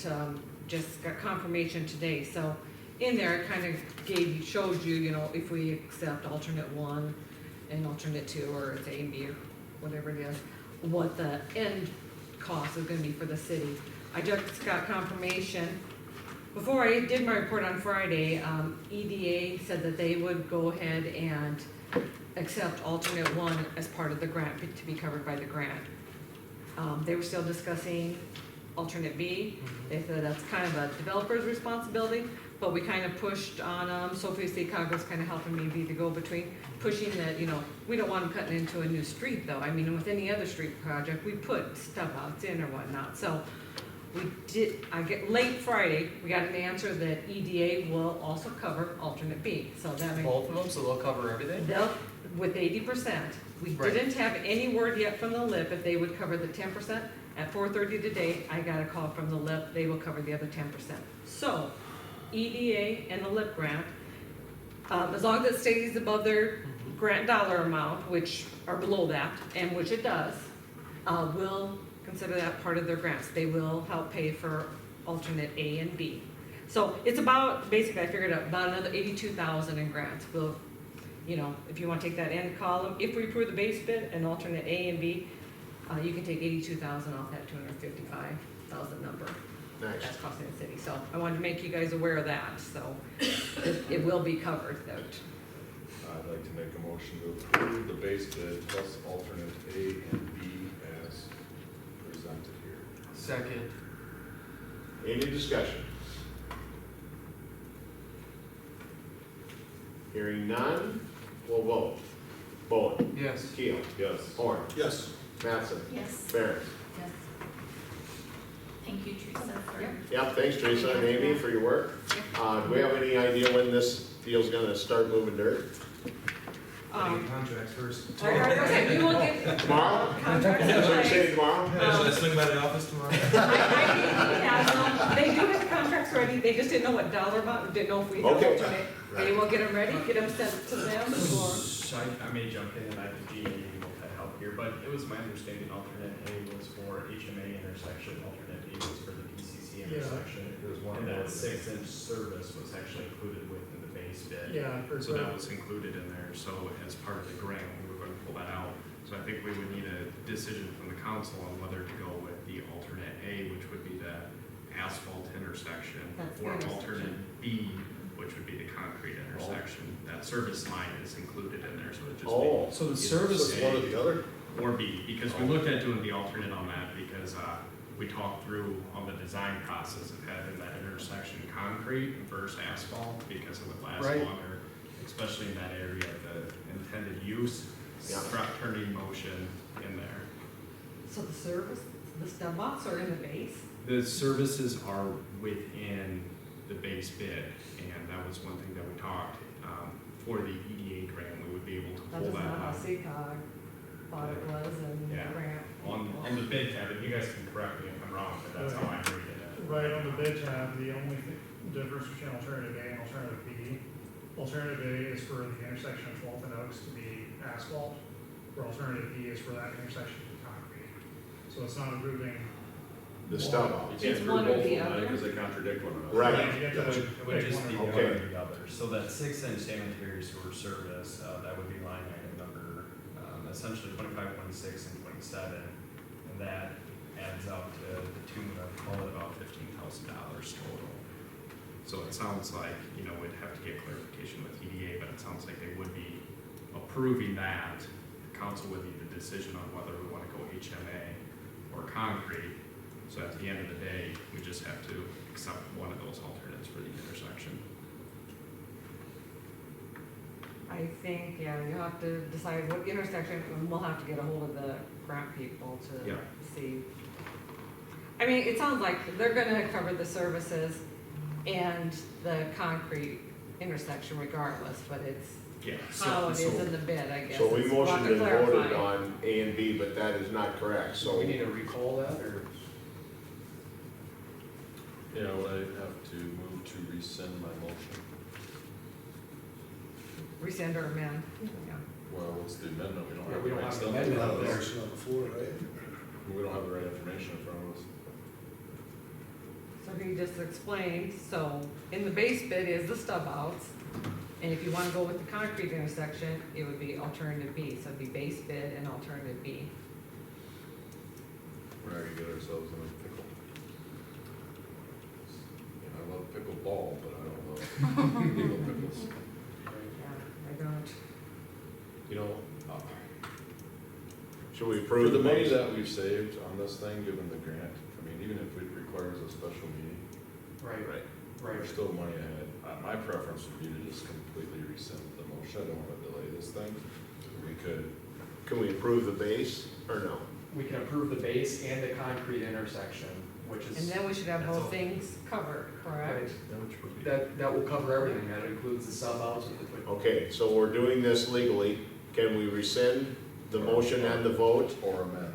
just got confirmation today. So in there, it kind of showed you, if we accept alternate 1 and alternate 2, or it's A and B, or whatever it is, what the end cost is going to be for the city. I just got confirmation. Before I did my report on Friday, EDA said that they would go ahead and accept alternate 1 as part of the grant, to be covered by the grant. They were still discussing alternate B. They said that's kind of a developer's responsibility, but we kind of pushed on them. Sophie Seacogo's kind of helping me be the go-between, pushing that, we don't want them cutting into a new street though. I mean, with any other street project, we put stub outs in or whatnot. So late Friday, we got an answer that EDA will also cover alternate B. So that means Both of them, so they'll cover everything? with 80%. We Right. didn't have any word yet from the LIP if they would cover the 10%. At 4:30 today, I got a call from the LIP, they will cover the other 10%. So, EDA and the LIP grant, as long as it stays above their grant dollar amount, which are below that, and which it does, will consider that part of their grants. They will help pay for alternate A and B. So it's about, basically, I figured out about another 82,000 in grants. We'll, if you want to take that end column, if we approve the base bid and alternate A and B, you can take 82,000 off that 255,000 number. nice. That's costing the city. So I wanted to make you guys aware of that, so it will be covered. I'd like to make a motion to approve the base bid plus alternate A and B as presented here. Second. Any discussion? Hearing none, we'll vote. Bowen. Yes. Keel. Yes. Horn. Yes. Mattson. Yes, Barron. Yes. thank you, Teresa, for. Yep, thanks Teresa and Amy for your work. Do we have any idea when this deal's gonna start moving dirt? Contracts first. Okay, we will get Tomorrow? contracts in That's what you're place. saying, tomorrow? Should I swing by the office tomorrow? They do have the contracts ready, they just didn't know what dollar amount, didn't know if we had Okay. alternate. They will get them ready, get them sent to them, or, I may jump in and I think G and E will help here, but it was my understanding alternate A was for HMA intersection, alternate B was for the PCCM intersection. There's one And more. that 6-inch service was actually included within the base bid. Yeah, So that was included in there, so as part of the grant, we were gonna pull that out. So I think we would need a decision from the council on whether to go with the alternate A, which would be the asphalt intersection, That's the or intersection. alternate B, which would be the concrete intersection. That service line is included in there, so it just. Oh. So the either service- A One or the other? Or B, because we looked at doing the alternate on that, because, we talked through on the design process of having that intersection concrete versus asphalt, because it would last Right. longer, especially in that area, the intended use, Yeah. truck turning motion in there. So the service, the stub outs are in the base? The services are within the base bid, and that was one thing that we talked, for the EDA grant, we would be able to That pull is that not how out. CCOG thought it was and the Yeah. grant. On the bid tab, and you guys can correct me if I'm wrong, but that's how I read it. Right, on the bid tab, the only difference between alternative A and alternative B, alternative A is for the intersection of 12th and Oaks to be asphalt, where alternative B is for that intersection to be concrete. So it's not approving. The stub out. You can't It's prove one or both of the them other? because they contradict one another. Right. You have to It would pick just one be or the Okay. other. one or the other. So that 6-inch sanitary sewer service, that would be line item number, essentially 25, 26, and 27. And that adds up to the tune of, call it about $15,000 total. So it sounds like, we'd have to get clarification with EDA, but it sounds like they would be approving that. The council would need a decision on whether we want to go HMA or concrete. So at the end of the day, we just have to accept one of those alternates for the intersection. I think, yeah, you have to decide what intersection, and we'll have to get a hold of the grant people to Yeah. see. I mean, it sounds like they're gonna cover the services and the concrete intersection regardless, but it's Yeah. how it is in the bid, I guess. So we is what motioned to and voted clarify. on A and B, but that is not correct, So so. we need to recall that, or? Yeah, would I have to move to rescind my motion? Rescind or amend, yeah. Well, what's the amendment? We don't Yeah, have we the don't right have the stuff. amendment Not out a there. motion on the floor, right? We don't have the right information in front of us. So he just explained, so in the base bid is the stub outs, and if you wanna go with the concrete intersection, it would be alternative B, so it'd be base bid and alternative B. We're not gonna get ourselves in a pickle. I love pickleball, but I don't love legal pickles. Yeah, I don't. Should we For approve the money base? that we've saved on this thing, given the grant, even if it requires a special meeting, Right, Right. there's still money ahead. My preference would be to just completely rescind the motion. I don't wanna delay this thing. We could, Can we approve the base, or no? We can approve the base and the concrete intersection, which is. And then we should have that's both all. things covered, correct? That will cover everything, that includes the sub outs. Okay, so we're doing this legally. Can we rescind the motion and the vote, or amend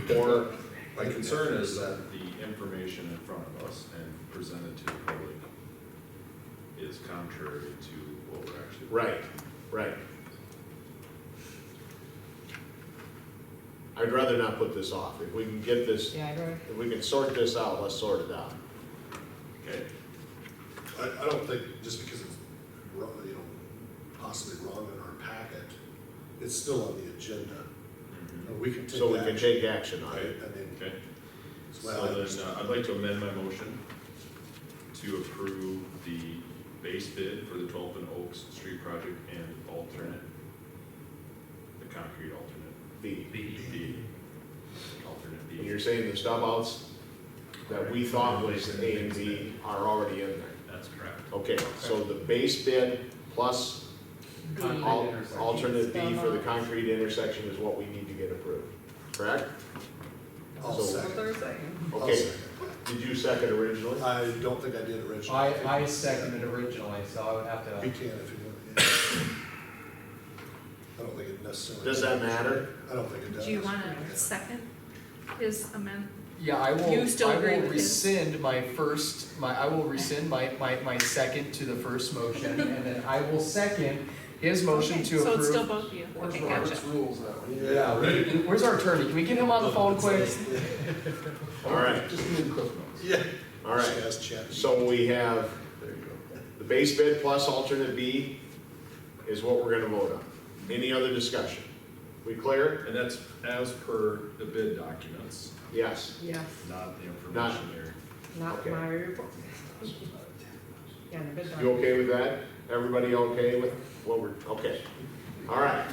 it. or? My concern is that the information in front of us and presented to the public is contrary to what we're actually. Right, right. I'd rather not put this off. If we can get this, Yeah, I don't, if we can sort this out, let's sort it out. Okay. I don't think, just because it's wrong, possibly wrong in our packet, it's still on the agenda. We can take So we can action, take action on right? it. I mean, Okay. it's So what I then, understand. I'd like to amend my motion to approve the base bid for the 12th and Oaks Street project and alternate, the concrete alternate. B. B. Alternate B. And you're saying the stub outs that we thought was A and B are already in there? That's correct. Okay, so the base bid plus Concrete al- intersection. alternate B for the concrete intersection is what we need to get approved, correct? I'll So- second. third second. I'll Okay, second that. did you second originally? I don't think I did originally. I seconded originally, so I would have You to. can if you want. Yeah. I don't think it necessarily. Does that matter? I don't think it does. Do you want a second his amendment? Yeah, I will, You still I agree will with his? rescind I will rescind my second to the first motion, and then I will second his motion Okay, to so approve. it's still both of you. Where's Okay, Robert's gotcha. rules that one? Yeah, where's our attorney? Can we get him on the phone quick? All right, Just need the cliff notes. Yeah. All right, She has chat. so we have There you go. the base bid plus alternate B is what we're gonna vote on. Any other discussion? We clear? And that's as per the bid documents, Yes. Yes, not the Not- information there. not Okay. my report. Yeah, the bid You document. okay with that? Everybody okay with what we're, okay. All right.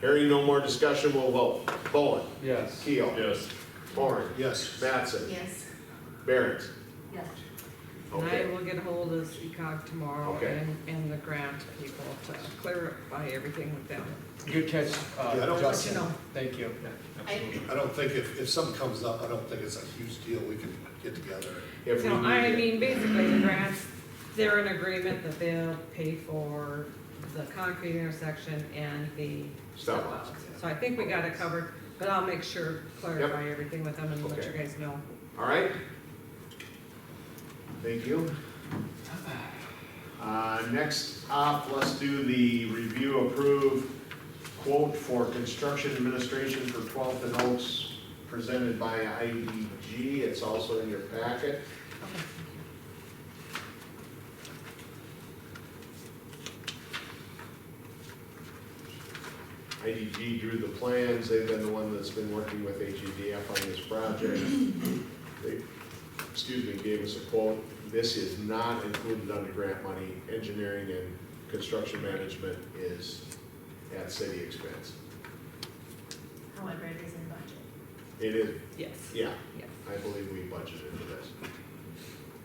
Hearing no more discussion, we'll vote. Bowen. Yes. Keel. Yes. Horn. Yes. Mattson. Yes. Barron. Yes. And I Okay. will get hold of ECOG tomorrow Okay. and the grant people to clarify everything with them. Good catch, Yeah, I don't- Justin. Let you know. Thank you. I don't think if something comes up, I don't think it's a huge deal. We can get together. If we No, I need- mean, basically the grants, they're in agreement that they'll pay for the concrete intersection and the Stop stop loss. outs. So I think we got it covered, but I'll make sure, clarify everything with them and let you Okay. guys know. All right. Thank you. Next up, let's do the review approve quote for construction administration for 12th and Oaks presented by IDG. It's also in your packet. IDG drew the plans. They've been the one that's been working with HEDF on this project. They, excuse me, gave us a quote. This is not included under grant money. Engineering and construction management is at city expense. However, it is in budget. It is, Yes. yeah, Yes. I believe we budgeted for this.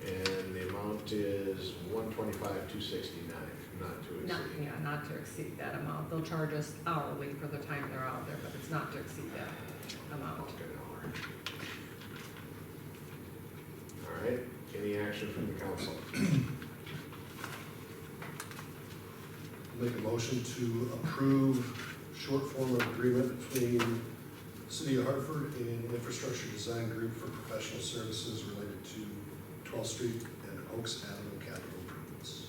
And the amount is 125,269, not to Not, exceed. yeah, not to exceed that amount. They'll charge us hourly for the time they're out there, but it's not to exceed that amount. All right, any action from the council? Make a motion to approve short form of agreement between City of Hartford and Infrastructure Design Group for professional services related to 12th Street and Oaks Avenue capital improvements.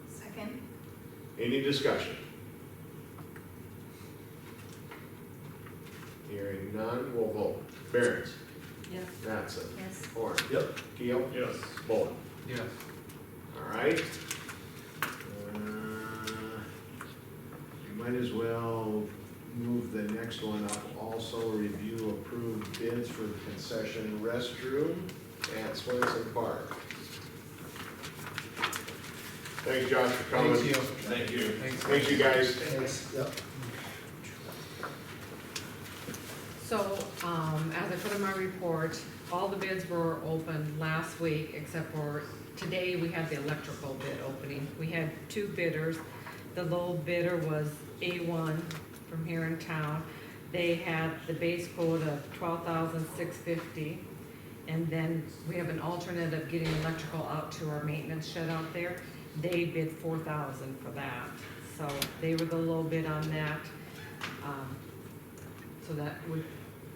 Second? Any discussion? Hearing none, we'll vote. Barron. Yes. Mattson. Yes. Horn. Yep. Keel. Yes. Bowen. Yes. All right. You might as well move the next one up. Also review approved bids for the concession restroom at Swenson Park. Thanks, Josh, for coming. Thank you. Thank you. Thanks. Thank you, guys. Thanks. Yep. So, as I put in my report, all the bids were open last week, except for today, we had the electrical bid opening. We had two bidders. The low bidder was A1 from here in town. They had the base quote of $12,650. And then we have an alternate of getting electrical out to our maintenance shed out there. They bid $4,000 for that. So they were the low bid on that. So that would,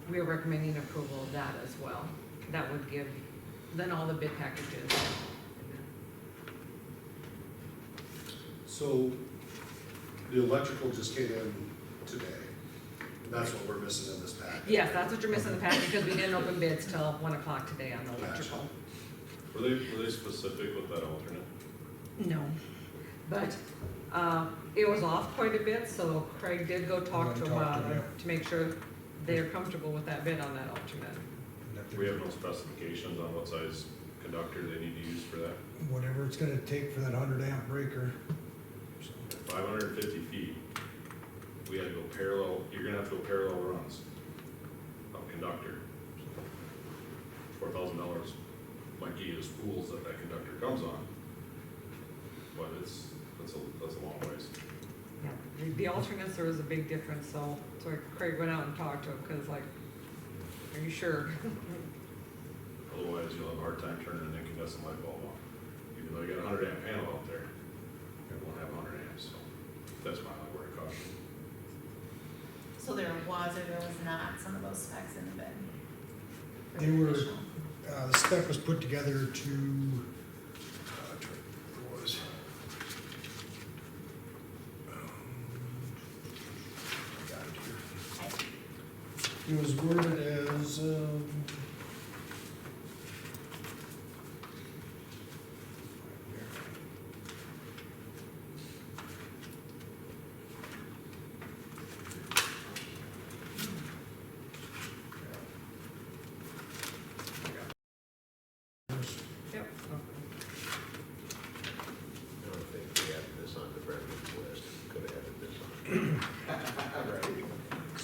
we're recommending approval of that as well. That would give, then all the bid packages. So the electrical just came in today. And that's what we're missing in this packet. Yes, that's what you're missing in the packet, because we didn't open bids till 1 o'clock today on the electrical. Were they specific with that alternate? No, but, it was off quite a bit, so Craig did go talk to him about it, to make sure they're comfortable with that bid on that alternate. We have no specifications on what size conductor they need to use for that. Whatever it's gonna take for that 100 amp breaker. 550 feet. We had to go parallel, you're gonna have to go parallel runs of conductor. $4,000 might get you the spools that conductor comes on. But that's a long ways. Yeah, the alternates, there was a big difference, so Craig went out and talked to him, cause like, are you sure? Otherwise, you'll have a hard time turning an incandescent light bulb on. Even though you got a 100 amp panel out there, it won't have 100 amps, so that's my only word of caution. So there was or there was not some of those specs in the bid? For the They were, additional? the spec was put together to, what was, I got it here. It was worded as,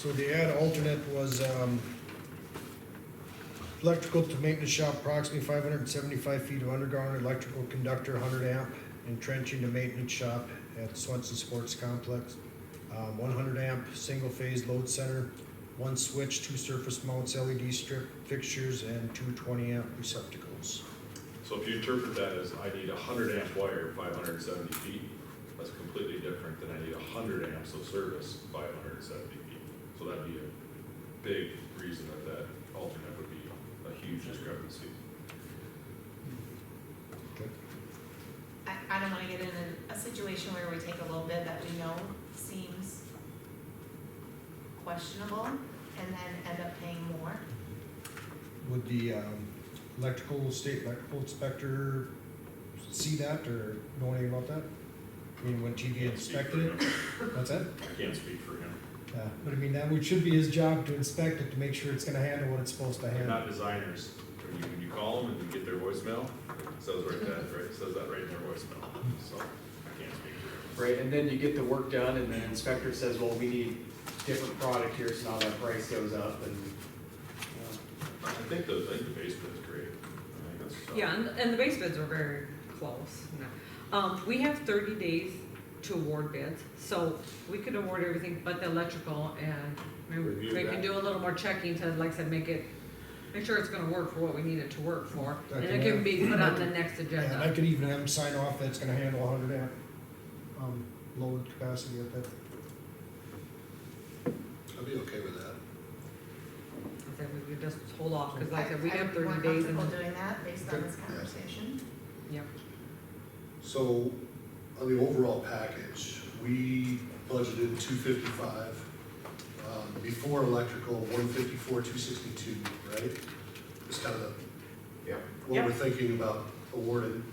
So the add alternate was, electrical to maintenance shop, approximately 575 feet of underground electrical conductor, 100 amp, entrenching to maintenance shop at Swenson Sports Complex. 100 amp, single phase load center, 1 switch, 2 surface mounts, LED strip fixtures, and 2 20 amp receptacles. So if you interpret that as I need 100 amp wire, 570 feet, that's completely different than I need 100 amps of service, 570 feet. So that'd be a big reason that alternate would be a huge discrepancy. I don't wanna get in a situation where we take a little bit that we know seems questionable and then end up paying more. Would the state electrical inspector see that or know anything about that? I mean, when TV inspected it? What's that? I can't speak for him. Yeah, but I mean, that should be his job to inspect it, to make sure it's gonna handle what it's supposed to They're handle. not designers. When you call them and you get their voicemail, it says that right in their voicemail. So I can't speak for him. Right, and then you get the work done, and the inspector says, well, we need different product here, so now that price goes up, and, I think the base bid is great. I think that's. Yeah, and the base bids are very close. We have 30 days to award bids, so we could award everything but the electrical, and Review we can that. do a little more checking to, like I said, make sure it's gonna work for what we need it to work for, I and can it can have- be put on the next And I agenda. could even have him sign off that it's gonna handle 100 amp, load capacity at that. I'd be okay with that. I said we could just hold off, cause like I said, we I'd have be more 30 days and. comfortable doing that based on this conversation. Yep. So, on the overall package, we budgeted 255. Before electrical, 154, 262, right? It's kind of Yep. what we're thinking about awarding.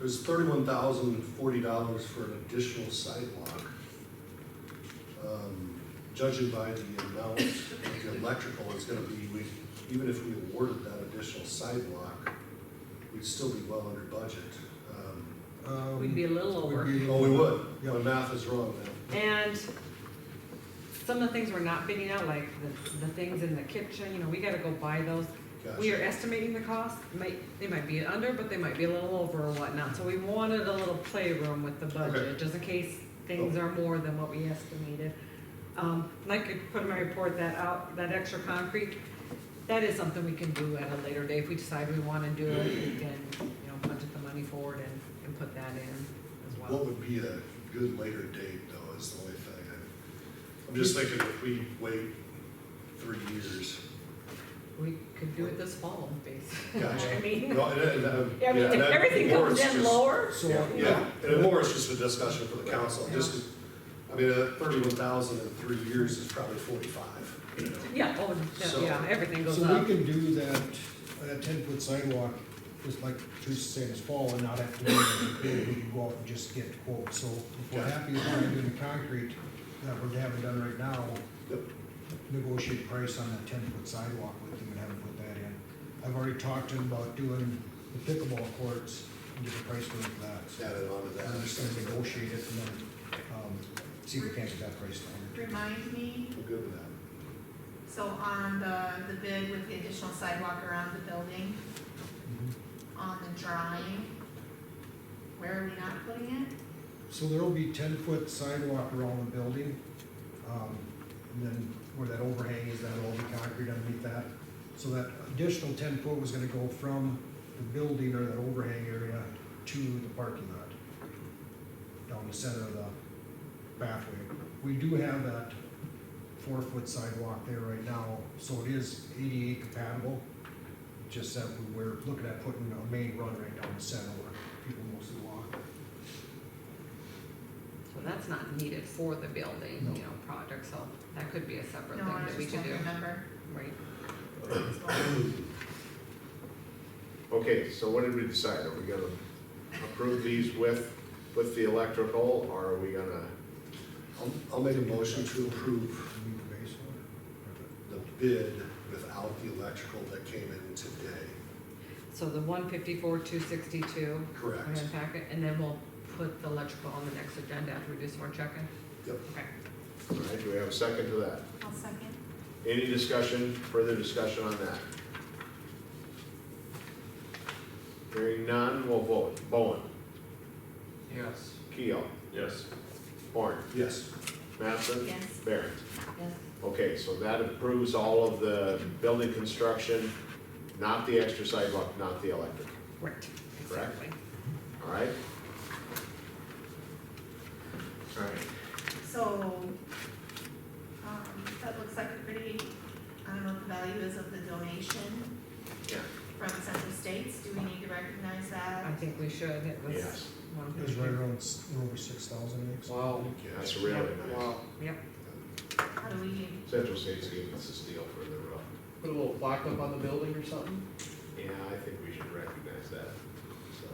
There's $31,040 for an additional sidewalk. Judging by the amount of the electrical, it's gonna be, even if we awarded that additional sidewalk, we'd still be well under budget. We'd be a little over. Oh, we would? My math is wrong now. And some of the things we're not bidding out, like the things in the kitchen, we gotta go buy those. We are estimating the cost, they might be under, but they might be a little over or whatnot, so we wanted a little playroom with the budget, Okay. just in case things are more than what we estimated. And I could put in my report that extra concrete, that is something we can do at a later date, if we decide we wanna do it, we can, budget the money for it and put that in as well. What would be a good later date, though, is the only thing. I'm just thinking if we wait 3 years. We could do it this fall, basically. Gotcha. I mean, No, if everything more comes it's in just- lower. Yeah, and more it's just a discussion for the council, just 'cause, I mean, 31,000 in 3 years is probably 45, you know? Yeah, So- everything goes So we up. can do that 10-foot sidewalk, just like Teresa said, this fall, and not have to wait for a bid, we can go out and just get quotes. So if we're happy with what we're doing the concrete that we're having done right now, Yep. negotiate price on that 10-foot sidewalk with him and have him put that in. I've already talked to him about doing the pickleball courts and get a price for that. So Add it on to that. I'm just gonna negotiate it and then, see if we can't get that price down. Remind me, I'm good with that. so on the bid with the additional sidewalk around the building, on the drawing, where are we not putting it? So there'll be 10-foot sidewalk around the building, and then where that overhang is, that'll all be concrete underneath that. So that additional 10-foot was gonna go from the building or that overhang area to the parking lot, down the center of the pathway. We do have that 4-foot sidewalk there right now, so it is ADA compatible. Just that we're looking at putting a main run right down the center where people mostly walk. So that's not needed for the building, project, so that could be a separate No, thing I that we just could don't do. remember. Right. Okay, so what did we decide? Are we gonna approve these with the electrical, or are we gonna? I'll make a motion to approve the bid without the electrical that came in today. So the 154, 262. Correct. We're gonna pack it, and then we'll put the electrical on the next agenda after we do some more checking. Yep. Okay. All right, do we have a second to that? I'll second. Any discussion, further discussion on that? Hearing none, we'll vote. Bowen. Yes. Keel. Yes. Horn. Yes. Mattson. Yes. Barron. Yes. Okay, so that approves all of the building construction, not the extra sidewalk, not the electric, Right. correct? Exactly. All right? All right, So, that looks like a pretty, I don't know what the value is of the donation yeah, from Central States. Do we need to recognize that? I think we should, it was yes, one. It was right around over 6,000 eggs. Wow. yeah, that's really nice. Wow. Yep. How do we, Central States gave us a steal for the roof. Put a little plaque up on the building or something? Yeah, I think we should recognize that, so.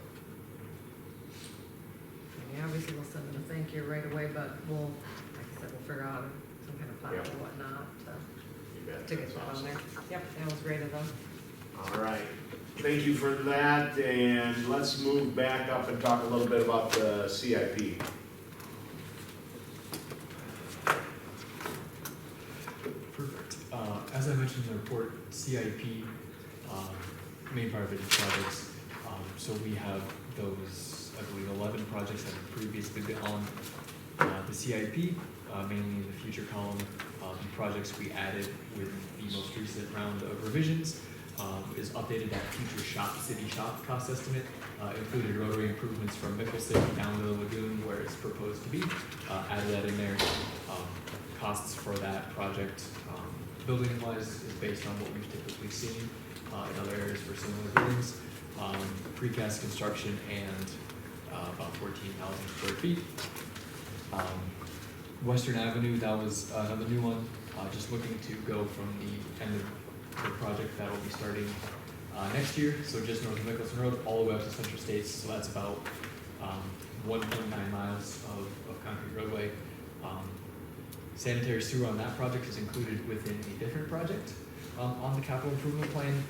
Yeah, obviously we'll send them a thank you right away, but we'll, like I said, we'll figure out some kind of plaque Yep. or whatnot You bet, to get that's that on awesome. there. Yep, that was great of them. All right, thank you for that, and let's move back up and talk a little bit about the CIP. Perfect. As I mentioned in the report, CIP, main part of it is projects. So we have those, I believe, 11 projects that have previously been on the CIP, mainly in the future column. The projects we added with the most recent round of revisions is updated that future city shop cost estimate, included roadway improvements from Mickelson down to the lagoon where it's proposed to be, added that in there. Costs for that project, building wise, is based on what we've typically seen in other areas for similar buildings. Precast construction and about 14,000 square feet. Western Avenue, that was another new one, just looking to go from the end of the project that will be starting next year, so just north of Mickelson Road, all the way up to Central States, so that's about 1.9 miles of concrete roadway. Sanitary sewer on that project is included within a different project on the capital improvement plan,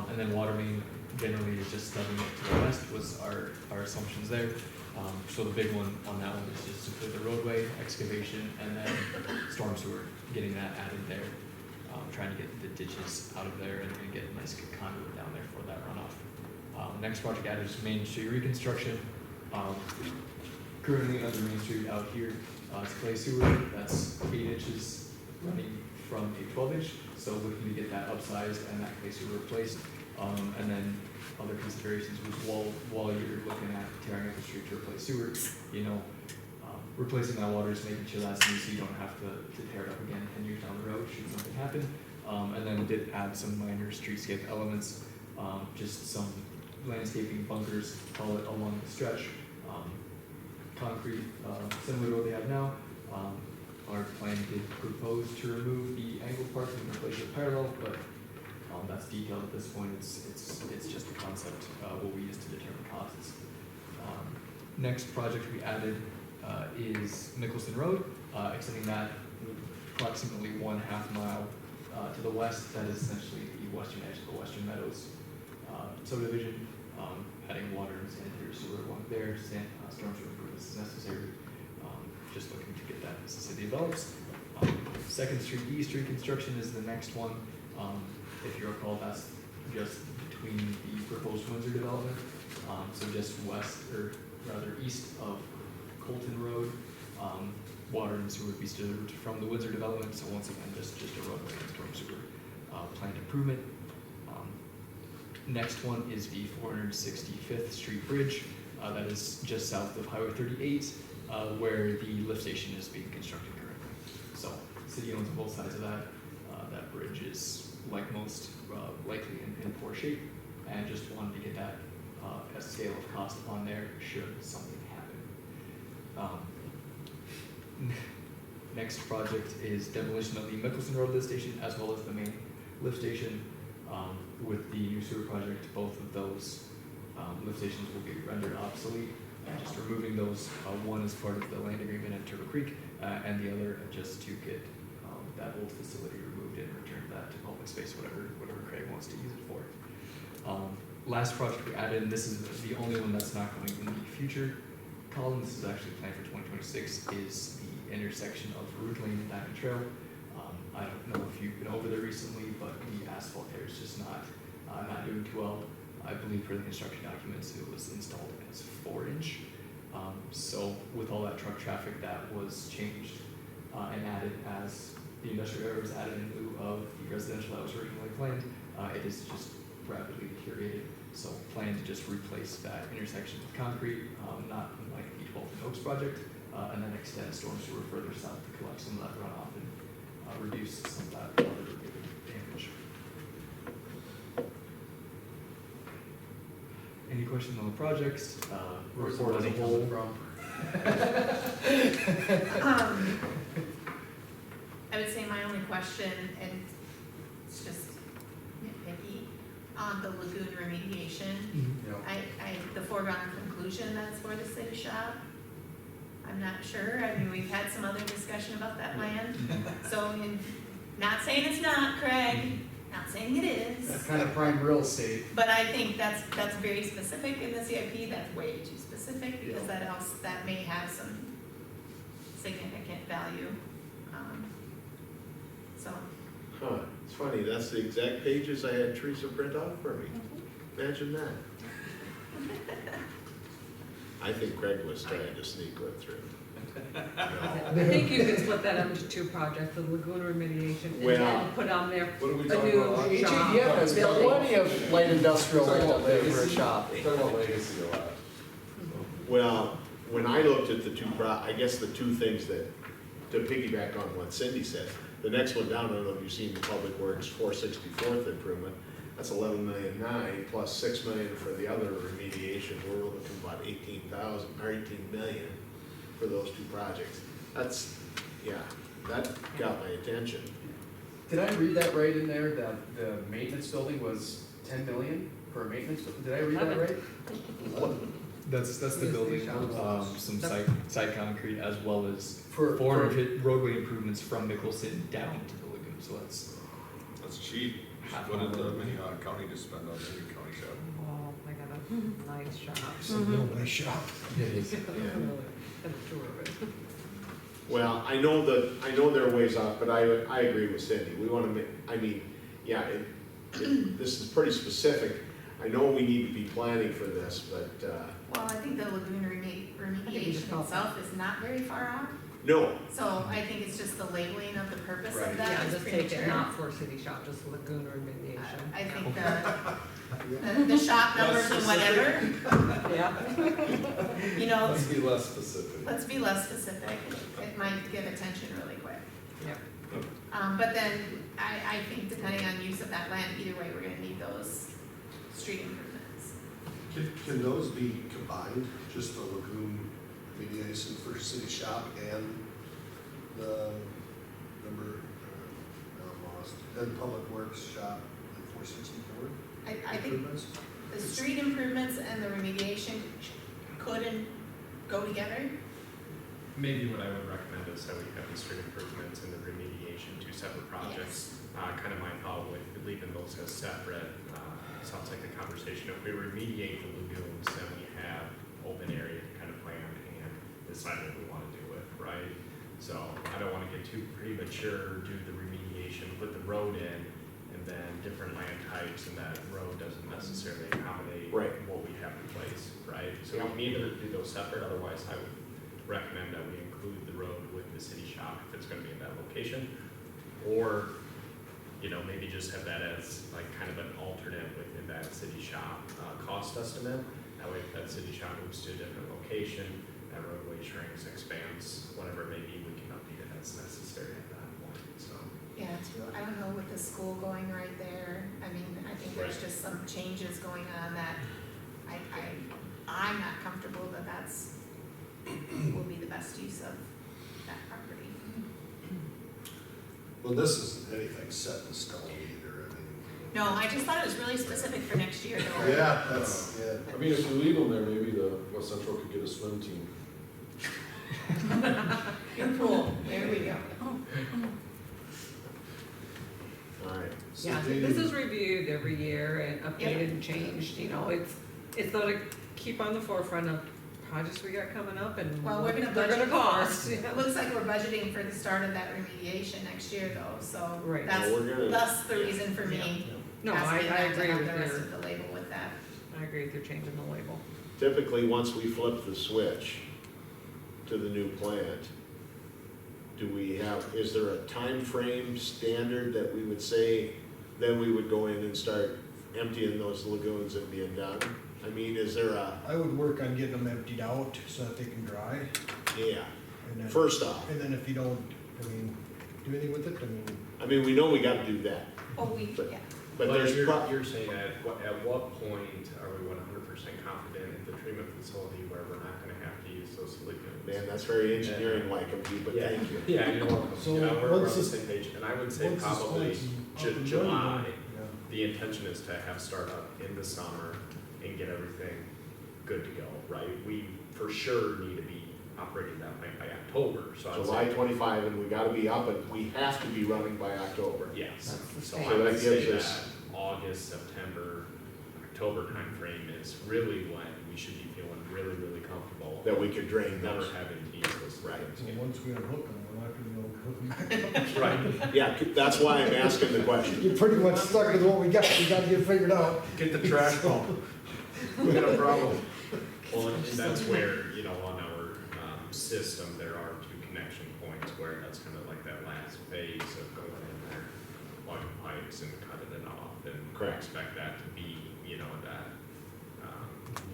and then water main generally is just stubbing it to the west was our assumptions there. So the big one on that one is just simply the roadway excavation and then storm sewer, getting that added there. Trying to get the ditches out of there and get a nice conduit down there for that runoff. Next project added is Main Street reconstruction. Currently under Main Street out here, it's clay sewer, that's 8 inches running from a 12-inch, so looking to get that upsized and that clay sewer replaced. And then other considerations was while you're looking at tearing up the street to replace sewer, replacing that water is making sure that's new so you don't have to tear it up again 10 years down the road should something happen. And then did add some minor streetscape elements, just some landscaping bunkers, call it along the stretch. Concrete, similar to what they have now. Our plan did propose to remove the angled parts and replace it parallel, but that's detailed at this point. It's just a concept, what we use to determine costs. Next project we added is Mickelson Road, extending that approximately 1/2 mile to the west. That is essentially the western edge of the Western Meadows subdivision. Adding water and sanitary sewer along there, storm sewer improvements is necessary. Just looking to get that as the city develops. Second Street East reconstruction is the next one. If you recall, that's just between the proposed Windsor development, so just west, or rather east of Colton Road. Water and sewer would be delivered from the Windsor development, so once again, just a roadway and storm sewer planned improvement. Next one is the 465th Street Bridge, that is just south of Highway 38, where the lift station is being constructed currently. So, city owns both sides of that. That bridge is, like most, likely in poor shape, and just wanted to get that a scale of cost on there should something happen. Next project is demolition of the Mickelson Road lift station as well as the main lift station. With the new sewer project, both of those lift stations will be rendered obsolete. Just removing those, one is part of the land agreement at Turtle Creek, and the other just to get that old facility removed and return that to public space, whatever Craig wants to use it for. Last project we added, and this is the only one that's not going in the future column, this is actually planned for 2026, is the the intersection of Root Lane and Diamond Trail. I don't know if you've been over there recently, but the asphalt there is just not doing too well. I believe per the construction documents, it was installed as 4-inch. So with all that truck traffic, that was changed and added as the industrial area was added in lieu of the residential that was originally planned. It is just rapidly deteriorated. So plan to just replace that intersection with concrete, not unlike the Bolton Oaks project, and then extend storm sewer further south to collect some of that runoff and reduce some of that water damage. Any questions on the projects? Report as a whole. I would say my only question, and it's just nitpicky, on the lagoon remediation. The foregone conclusion that's for the city shop. I'm not sure, I mean, we've had some other discussion about that land, so, not saying it's not, Craig, not saying it is. That's kind of prime real estate. But I think that's very specific in the CIP, that's way too specific, because that may have some significant value. So, Huh, it's funny, that's the exact pages I had Teresa print out for me. Imagine that. I think Craig was trying to sneak one through. I think you can split that up into 2 projects, the lagoon remediation, and Well, then put on there What are we a talking new about? shop. HEDF has building. plenty of light industrial land out there for a shop. We're talking about legacy a lot. Well, when I looked at the I guess the 2 things that, to piggyback on what Cindy said, the next one down, I don't know if you've seen the Public Works 464th improvement, that's 11,000,009 plus 6 million for the other remediation. We're looking about 18,000 or 18 million for those 2 projects. That's, yeah, that got my attention. Did I read that right in there, that the maintenance building was 10 million for a maintenance, did I read that right? That's the building, some site concrete, as well as For 400 roadway improvements from Mickelson down to the lagoon, so That's cheap. What did the Minnehaha County just spend on Lincoln County shop? Oh, I got a nice shop. It's a real nice shop. it is. Had a tour of it. Well, I know there are ways off, but I agree with Cindy. We want to make, I mean, yeah, this is pretty specific. I know we need to be planning for this, but, well, I think the lagoon remediation itself is not very far off. no. So I think it's just the labeling of the purpose Right. of that Yeah, is just take it, premature. not for city shop, just lagoon remediation. I think the shop numbers and whatever, Yeah. you know, Let's be less specific. let's be less specific. It might get attention really quick. Yep. But then I think depending on use of that land, either way, we're gonna need those street improvements. Can those be combined, just the lagoon remediation for city shop and the number, I'm lost, and public works shop, like 464? I think the street improvements and the remediation could and go together. Maybe what I would recommend is that we have the street improvements and the remediation, 2 separate projects. Kind of my thought with leaving those as separate, sounds like the conversation, if we remediate the lagoons, then we have open area to kind of plan and decide what we want to do with, right? So I don't want to get too premature, do the remediation, put the road in, and then different land types, and that road doesn't necessarily accommodate Right. what we have in place, right? So we need to do those separate, otherwise I would recommend that we include the road with the city shop if it's gonna be in that location. Or, maybe just have that as like kind of an alternate within that city shop cost estimate. That way if that city shop moves to a different location, that roadway shrinks, expands, whatever it may be, we can update it as necessary at that point, so. Yeah, too, I don't know with the school going right there, I mean, I think there's Right. just some changes going on that I'm not comfortable that that's, will be the best use of that property. Well, this isn't anything set in stone either, I mean. No, I just thought it was really specific for next year though. Yeah, that's, yeah. I mean, if we leave them there, maybe the West Central could get a swim team. Your pool, there we go. All right. So Yeah, do this you- is reviewed every year and updated and changed, it's so to keep on the forefront of projects we got coming up and Well, we're gonna they're budget gonna cost. for, it looks like we're budgeting for the start of that remediation next year though, so Right. that's, Well, we're gonna- that's the reason for me No, I asking that to agree have with the rest your, of the label with that. I agree with your changing the label. Typically, once we flip the switch to the new plant, do we have, is there a time frame standard that we would say, then we would go in and start emptying those lagoons and being done? I mean, is there a, I would work on getting them emptied out so that they can dry. yeah, And then, first off, and then if you don't, do anything with it, I mean, we know we gotta do that, Oh, we, But- yeah. but there's, you're, pro- you're saying at what point are we 100% confident in the treatment facility where we're not gonna have to use those lagoons? man, that's very engineering-like of you, but Yeah. thank you. Yeah, you're welcome. So You know, we're on once the this- same page, and I would say once this probably plant's up and running, July. yeah. The intention is to have startup in the summer and get everything good to go, right? We for sure need to be operating that plant by October, so I'd July say. 25, and we gotta be up, and we have to be running by October. Yes, the so state. I So would that say gives us- that August, September, October timeframe is really when we should be feeling really, really comfortable. That we could drain Never those. having to use those Right. So lagoons. once we unhook them, we're not gonna be able to hook them back up. Right, Yeah, that's why I'm asking the question. You're pretty much stuck with what we got, we gotta get it figured out. get the trash pump. We got a problem. Well, and that's where, you know, on our system, there are two connection points where that's kind of like that last phase of going in there, plugging pipes and cutting it off. And I Correct. expect that to be, you know, that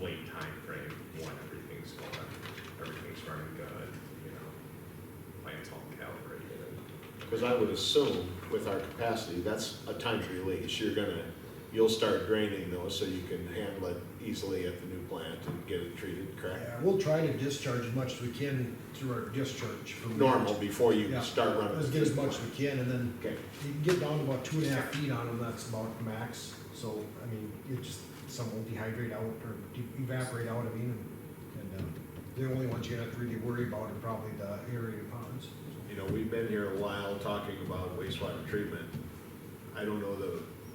late time frame when everything's going, everything's running good, you know, plant's all calibrated. Because I would assume with our capacity, that's a time release. You'll start draining those so you can handle it easily at the new plant and get it treated, correct? Yeah, we'll try to discharge as much as we can through our discharge. from Normal, before you Yeah. start running. Let's get as much as we can, and then Okay, you can get down to about 2.5 feet on them, that's about max. So, I mean, it just, some will dehydrate out or evaporate out, and the only ones you have to really worry about are probably the aerated ponds. you know, we've been here a while talking about wastewater treatment. I don't know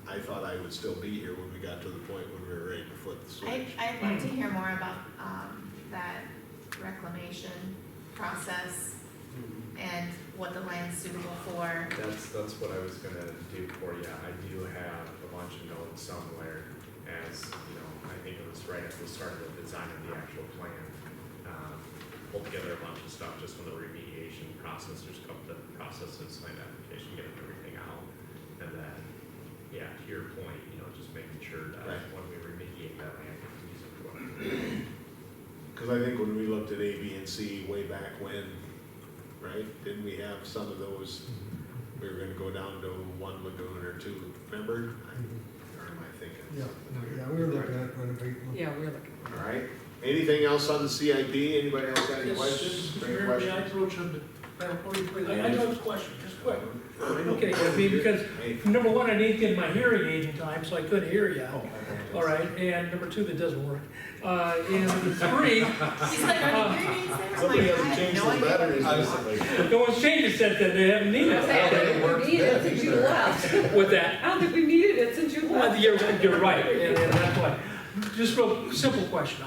I thought I would still be here when we got to the point when we were ready to flip the switch. I'd like to hear more about, that reclamation process and what the land's suitable for. That's what I was gonna do for you. I do have a bunch of notes somewhere as, you know, I think it was right at the start of the design of the actual plan. Pulled together a bunch of stuff just from the remediation process. There's a couple different processes, land application, getting everything out. And then, yeah, to your point, you know, just making sure that Right. when we remediate that land, we can use it for what it Because I think when we looked at A, B, and C way back when, right, didn't we have some of those? We were gonna go down to one lagoon or two, remember? Or am I thinking? Yeah, we were looking at renovating. Yeah, we're looking. All right, anything else on the CIP? Anybody else got any Yes, questions? Bring Mayor, may I questions. approach him? I know this question, just quick. Okay, I mean, because, number one, I didn't get my hearing aid in time, so I couldn't hear you. All right, and number two, that doesn't work. And number three, He's like, are the hearing aids there? I'm Somebody like, hasn't I changed have no the idea. batteries recently. no one's changed it since then, they haven't needed I it. don't think we needed it since you left. With that, I don't think we needed it since you well, left. you're right, and that's why. Just real simple question.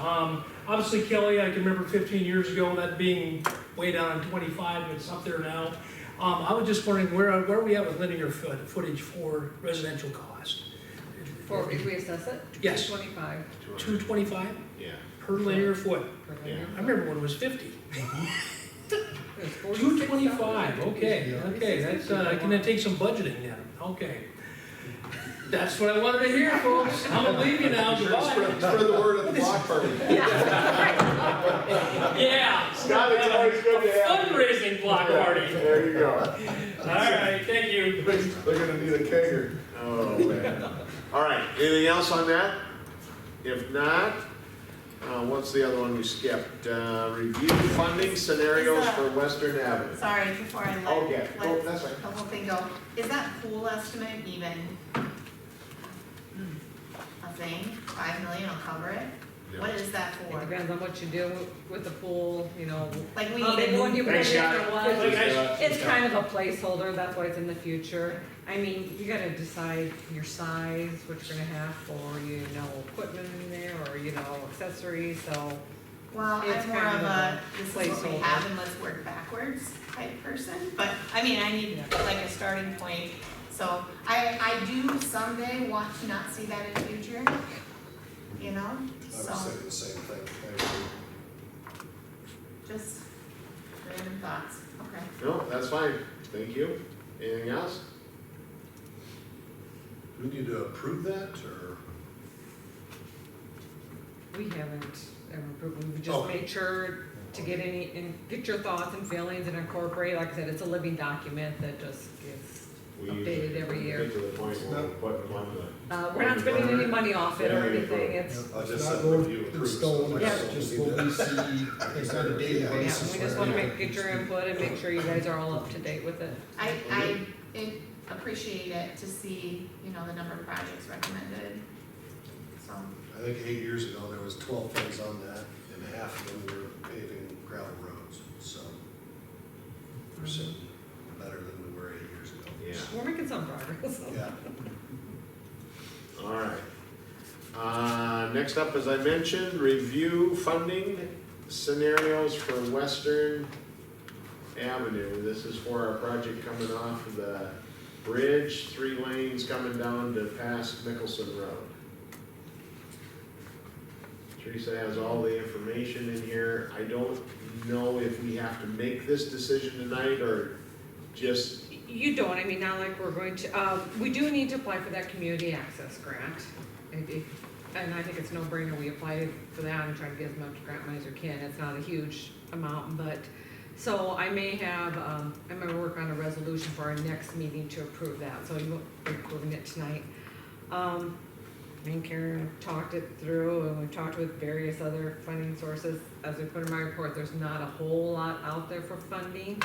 Obviously Kelly, I can remember 15 years ago, that being way down on 25, and it's up there now. I was just wondering where are we at with linear footage for residential cost? For, if we assess it? Yes. 225 225 Yeah, per linear foot. per Yeah. linear. I remember when it was 50. It was 46 225, okay, okay, that's, can that take some budgeting then? Okay. That's what I wanted to hear, folks. I'm gonna leave you now, goodbye. spread the word at the block party. Yeah. Scott, it's always good to have you. Fundraising block party. There you go. All right, thank you. They're gonna need a kegger. Oh, man. All right, anything else on that? If not, what's the other one we skipped? Review funding scenarios for Western Avenue. Sorry, before I Okay, oh, let that's right. the whole thing go, is that pool estimate even a thing? 5 million will cover it? No. What is that It for? depends on what you do with the pool, you know. Like we how need big a one you put in Thanks, Scott. or what. Thanks, It's kind of a placeholder, that's why it's in the future. I mean, you gotta decide your size, what you're gonna have for, you know, equipment in there, or, you know, accessories, so Well, It's I'm more kind of of a, a this is what we placeholder. have and let's work backwards type person, but, I mean, I need like a starting point. So, I do someday want to not see that in the future, you know, I so, was thinking the same thing. I agree. just random thoughts, okay. No, that's fine, thank you. Anything else? Do we need to approve that, or? We haven't ever approved, we've just Okay. made sure to get any, and get your thoughts and feelings and incorporate, like I said, it's a living document that just gets We updated every year. Get to the point where we're putting them on the. We're not spending any money off it or Yeah, we anything, approve. it's, I It's just not said going review in approve. stone, so it's we just need what to- we see, it's on a daily yeah, basis. we just wanna get your input and make sure you guys are all up to date with it. I appreciate it to see, you know, the number of projects recommended, so. I think 8 years ago, there was 12 things on that, and half of them were paving gravel roads, so we're sitting better than we were 8 years ago. Yeah, We're making some progress. Yeah. all right. Next up, as I mentioned, review funding scenarios for Western Avenue. This is for our project coming off of the bridge, 3 lanes coming down to past Mickelson Road. Teresa has all the information in here. I don't know if we have to make this decision tonight or just, You don't, I mean, not like we're going to, we do need to apply for that community access grant. And I think it's no brainer, we apply for that and try to get as much grant money as we can. It's not a huge amount, but, so I may have, I'm gonna work on a resolution for our next meeting to approve that, so you won't be approving it tonight. Me and Karen talked it through, and we talked with various other funding sources. As we put in my report, there's not a whole lot out there for funding.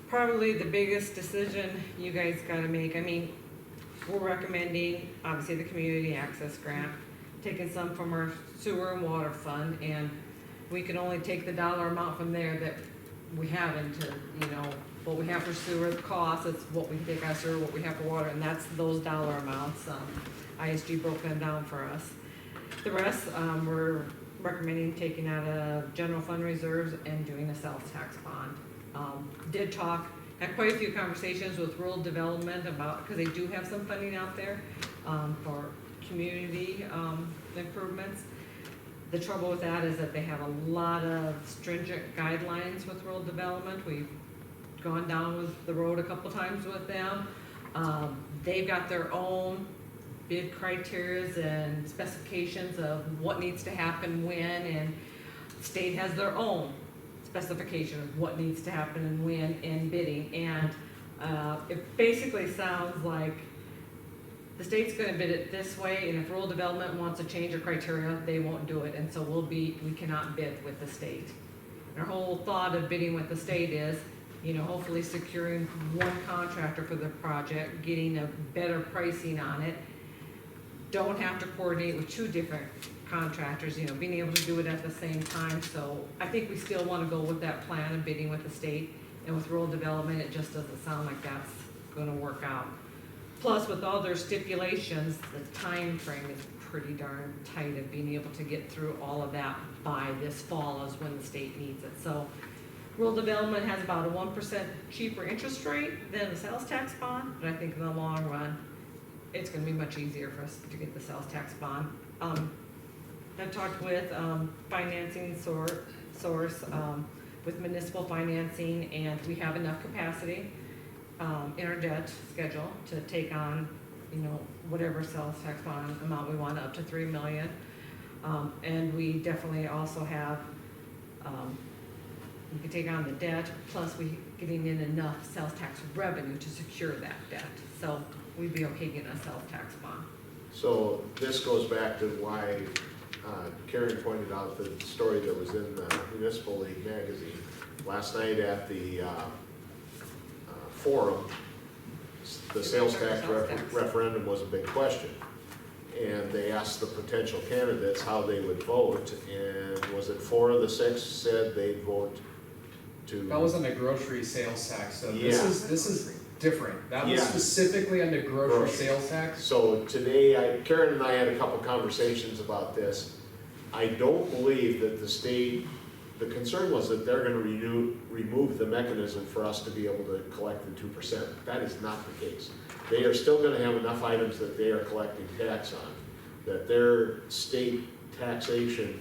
Probably the biggest decision you guys gotta make, I mean, we're recommending, obviously, the community access grant, taking some from our sewer and water fund, and we can only take the dollar amount from there that we have into, you know, what we have for sewer costs, it's what we take out of sewer, what we have for water, and that's those dollar amounts. ISG broke them down for us. The rest, we're recommending taking out of general fund reserves and doing a sales tax bond. Did talk, had quite a few conversations with rural development about, because they do have some funding out there, for community, improvements. The trouble with that is that they have a lot of stringent guidelines with rural development. We've gone down with the road a couple times with them. They've got their own bid criterias and specifications of what needs to happen when, and the state has their own specification of what needs to happen and when in bidding. And it basically sounds like the state's gonna bid it this way, and if rural development wants to change their criteria, they won't do it, and so we cannot bid with the state. Our whole thought of bidding with the state is, you know, hopefully securing one contractor for the project, getting a better pricing on it. Don't have to coordinate with 2 different contractors, you know, being able to do it at the same time. So I think we still wanna go with that plan of bidding with the state, and with rural development, it just doesn't sound like that's gonna work out. Plus, with all their stipulations, the time frame is pretty darn tight of being able to get through all of that by this fall is when the state needs it. So rural development has about a 1% cheaper interest rate than the sales tax bond, but I think in the long run, it's gonna be much easier for us to get the sales tax bond. I talked with, financing source, with municipal financing, and we have enough capacity, in our debt schedule to take on, you know, whatever sales tax bond amount we want, up to 3 million. And we definitely also have, we can take on the debt, plus we getting in enough sales tax revenue to secure that debt. So we'd be okay getting a sales tax bond. so this goes back to why Karen pointed out the story that was in the Municipal League magazine. Last night at the forum, the sales tax referendum was a big question. And they asked the potential candidates how they would vote, and was it 4 of the 6 said they'd vote to? That was on the grocery sales tax, so Yeah. this is different. That was Yeah. specifically on the grocery Grocery. sales tax. So today, Karen and I had a couple conversations about this. I don't believe that the state, the concern was that they're gonna remove the mechanism for us to be able to collect the 2%. That is not the case. They are still gonna have enough items that they are collecting tax on, that their state taxation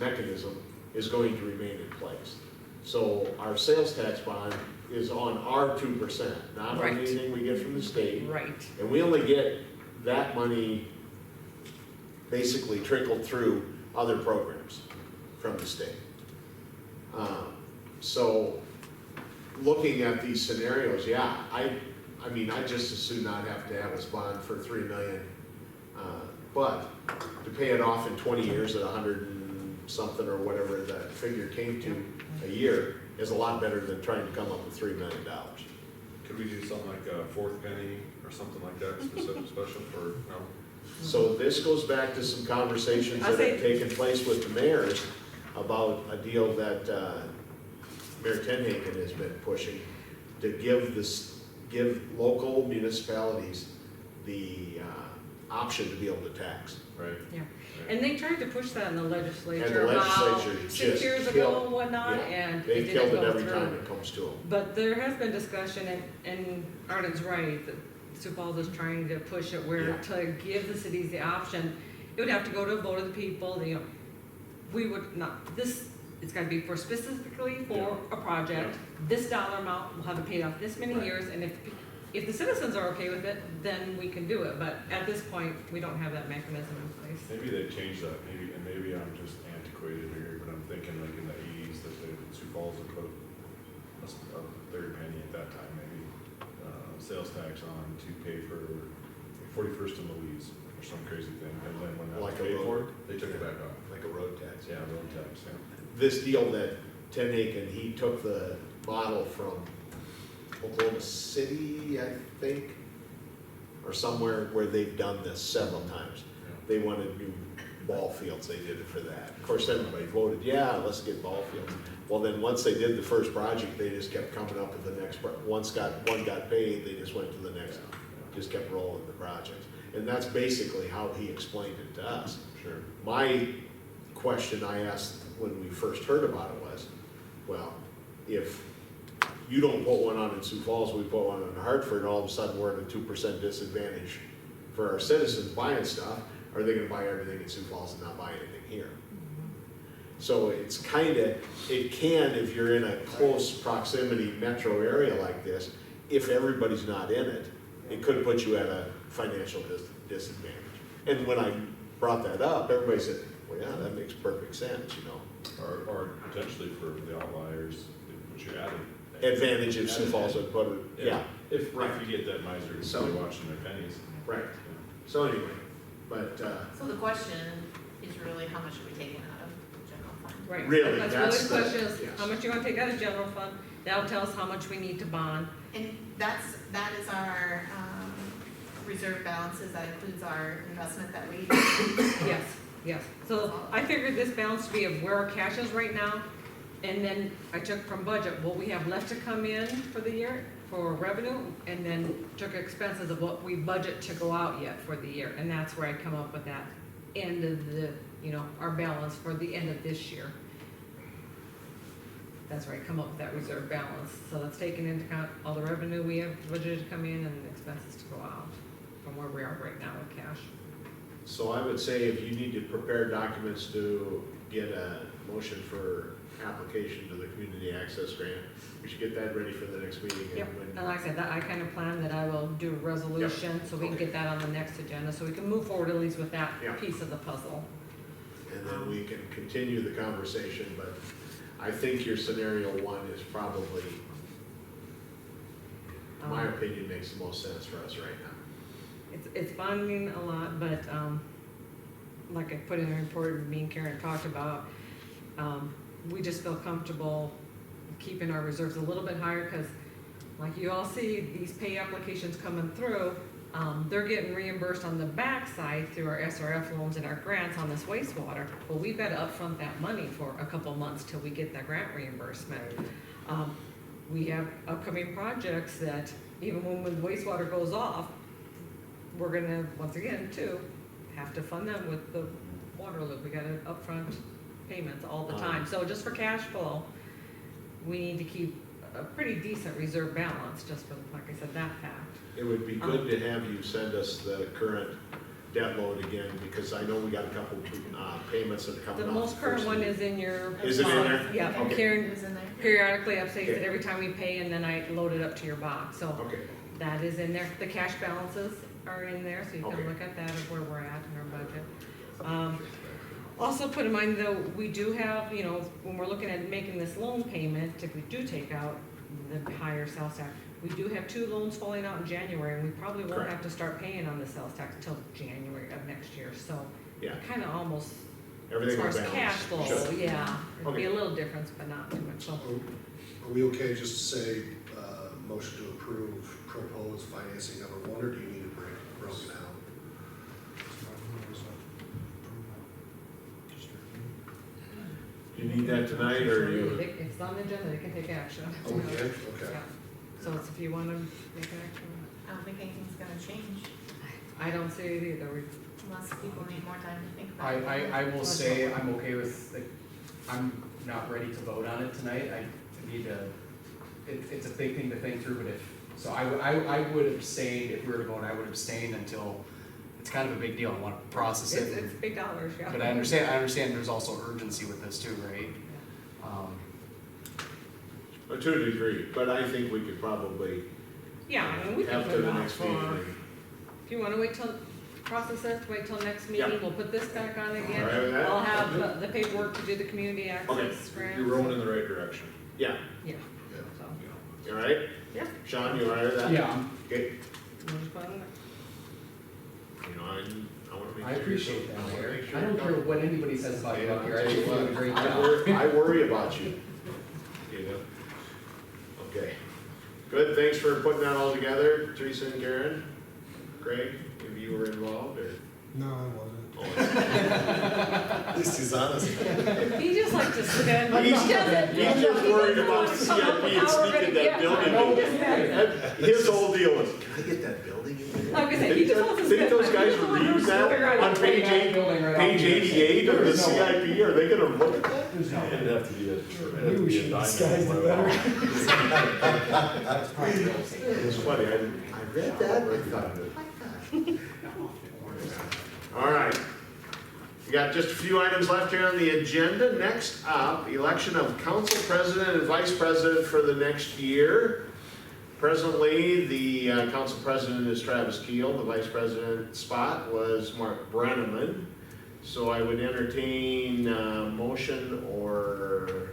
mechanism is going to remain in place. So our sales tax bond is on our 2%, not on Right. anything we get from the state. Right. And we only get that money basically trickled through other programs from the state. So looking at these scenarios, yeah, I mean, I just as soon not have to have us bond for $3 million. But to pay it off in 20 years at 100 and something or whatever that figure came to a year is a lot better than trying to come up with $3 million. Could we do something like a fourth penny or something like that, special for, no? So this goes back to some conversations that have taken place with the mayors about a deal that Mayor Tenhaken has been pushing to give local municipalities the option to be able to tax. Right. Yeah, and they tried to push that in the legislature And the about legislature 6 just years ago killed- and whatnot, yeah, and They've it killed didn't it go every through. time it comes to them. But there has been discussion, and Arden's right, that Sioux Falls is trying to push it where Yeah. to give the cities the option, it would have to go to a vote of the people, you know, we would not, this, it's gotta be for specifically for a project, this dollar amount, we'll have it paid off this many Right. years, and if the citizens are okay with it, then we can do it, but at this point, we don't have that mechanism in place. Maybe they changed that, and maybe I'm just antiquated here, but I'm thinking like in the 80s that the Sioux Falls would put a third penny at that time, maybe, sales tax on to pay for 41st and Louise, or some crazy thing, and then when that was Like a paid for, road. they took it back off. Like a road tax. Yeah, road tax, yeah. This deal that Tenhaken, he took the model from Oklahoma City, I think, or somewhere where they've done this several times. They wanted new ball fields, they did it for that. Of course, everybody voted, yeah, let's get ball fields. Well, then, once they did the first project, they just kept coming up with the next, one got paid, they just went to the next, just kept rolling the projects. And that's basically how he explained it to us. Sure. My question I asked when we first heard about it was, well, if you don't put one on in Sioux Falls, we put one in Hartford, all of a sudden we're at a 2% disadvantage for our citizens buying stuff, are they gonna buy everything in Sioux Falls and not buy anything here? So it's kinda, it can, if you're in a close proximity metro area like this, if everybody's not in it, it could put you at a financial disadvantage. And when I brought that up, everybody said, well, yeah, that makes perfect sense, you know. Or potentially for the outliers, which you added. Advantage if Sioux Falls would put it, yeah. If you get that miser who's So- really watching their pennies. Right. So anyway, but, So the question is really how much are we taking out of general fund? Right. Really, That's that's really the- the question is, yes. how much you wanna take out of general fund, that'll tell us how much we need to bond. And that is our, reserve balances, that includes our investment that we. Yes, yes. So I figured this balance to be of where our cash is right now, and then I took from budget what we have left to come in for the year for revenue, and then took expenses of what we budget to go out yet for the year, and that's where I come up with that end of the, you know, our balance for the end of this year. That's where I come up with that reserve balance. So that's taking into account all the revenue we have budgeted to come in and the expenses to go out from where we are right now with cash. so I would say if you need to prepare documents to get a motion for application to the community access grant, we should get that ready for the next meeting. Yep, when- and like I said, that I kind of plan that I will do a resolution, so we can get that on the next agenda, so we can move forward at least with that Yeah. piece of the puzzle. And then we can continue the conversation, but I think your scenario one is probably, in my opinion, makes the most sense for us right now. It's bonding a lot, but, like I put in the report, and me and Karen talked about, we just feel comfortable keeping our reserves a little bit higher, because like you all see, these pay applications coming through, they're getting reimbursed on the backside through our SRF loans and our grants on this wastewater. Well, we've got to upfront that money for a couple months till we get that grant reimbursement. We have upcoming projects that even when the wastewater goes off, we're gonna, once again, too, have to fund them with the water loop, we got upfront payments all the time. So just for cash flow, we need to keep a pretty decent reserve balance, just for, like I said, that fact. It would be good to have you send us the current debt load again, because I know we got a couple, payments that are coming The off. most current one is in your. Is it in there? Yeah, Okay. Karen It was in there. periodically updates it Okay. every time we pay, and then I load it up to your box, so Okay, that is in there. The cash balances are in there, so you Okay. can look at that of where we're at in our budget. Also put in mind though, we do have, you know, when we're looking at making this loan payment, if we do take out the higher sales tax, we do have 2 loans falling out in January, and we probably won't Correct. have to start paying on the sales tax until January of next year, so yeah, kind of almost, as everything far will as balance. cash flow, Sure. yeah, it'd be Okay. a little difference, but not too much, so. Are we okay just to say, motion to approve proposed financing number 1, or do you need it broken out? Do you need that tonight, or you? It's on the agenda, they can take action. Okay, okay. Yeah. So it's if you want to make action, I don't think anything's gonna change I don't see it either. unless people need more time to think about it. I will say I'm okay with, I'm not ready to vote on it tonight. I need to, it's a big thing to think through, but so I would abstain, if we were to vote, I would abstain until, it's kind of a big deal, I want to process it. It's big dollars, yeah. But I understand there's also urgency with this too, right? To a degree, but I think we could probably Yeah, I mean, we can after put it the off next for, meeting. if you want to wait till, process it, wait till next meeting, Yeah. we'll put this back on again. All right with that? I'll have the paperwork to do the community access grant. You're rolling in the right direction. Yeah, Yeah, so, you all right? yeah, Sean, you all right with that? Yeah, Okay, we'll just put it on there. you know, I wanna make sure. I appreciate I that, wanna Mayor. make sure I don't you're care what anybody says about you up here, I think you're doing a great job. I worry about you. You know? Okay. Good, thanks for putting that all together, Teresa and Karen. Craig, if you were involved, or? No, I wasn't. At least he's honest. He just likes to spend. He's just worried about CIP and sneaking that building in. His whole deal was, can I get that building in there? Like I said, he just wants to Think spend those money. guys He just read wants to that figure out on how page Page 88 of the There's no way. CIP? Are they gonna look at that? It'd have to be Maybe we should disguise it better. That's probably real estate. It was funny, I read that, and I thought, all right. We got just a few items left here on the agenda. Next up, election of council president and vice president for the next year. Presently, the council president is Travis Keel. The vice president spot was Mark Brenneman. So I would entertain a motion or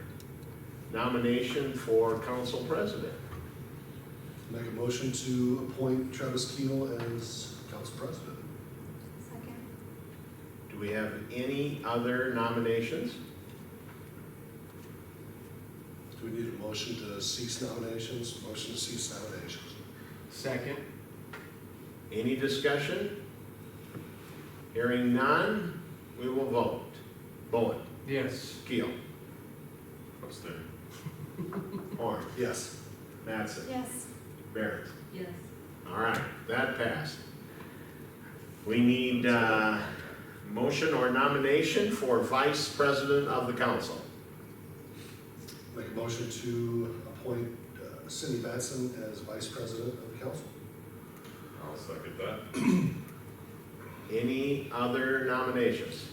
nomination for council president. Make a motion to appoint Travis Keel as council president. Second. Do we have any other nominations? Do we need a motion to cease nominations? Motion to cease nominations. Second. Any discussion? Hearing none, we will vote. Bowen, Yes. Keel, Abstain. Horn, Yes. Mattson, Yes. Barrett. Yes. All right, that passed. We need motion or nomination for vice president of the council. Make a motion to appoint Cindy Batson as vice president of the council. I'll second that. Any other nominations?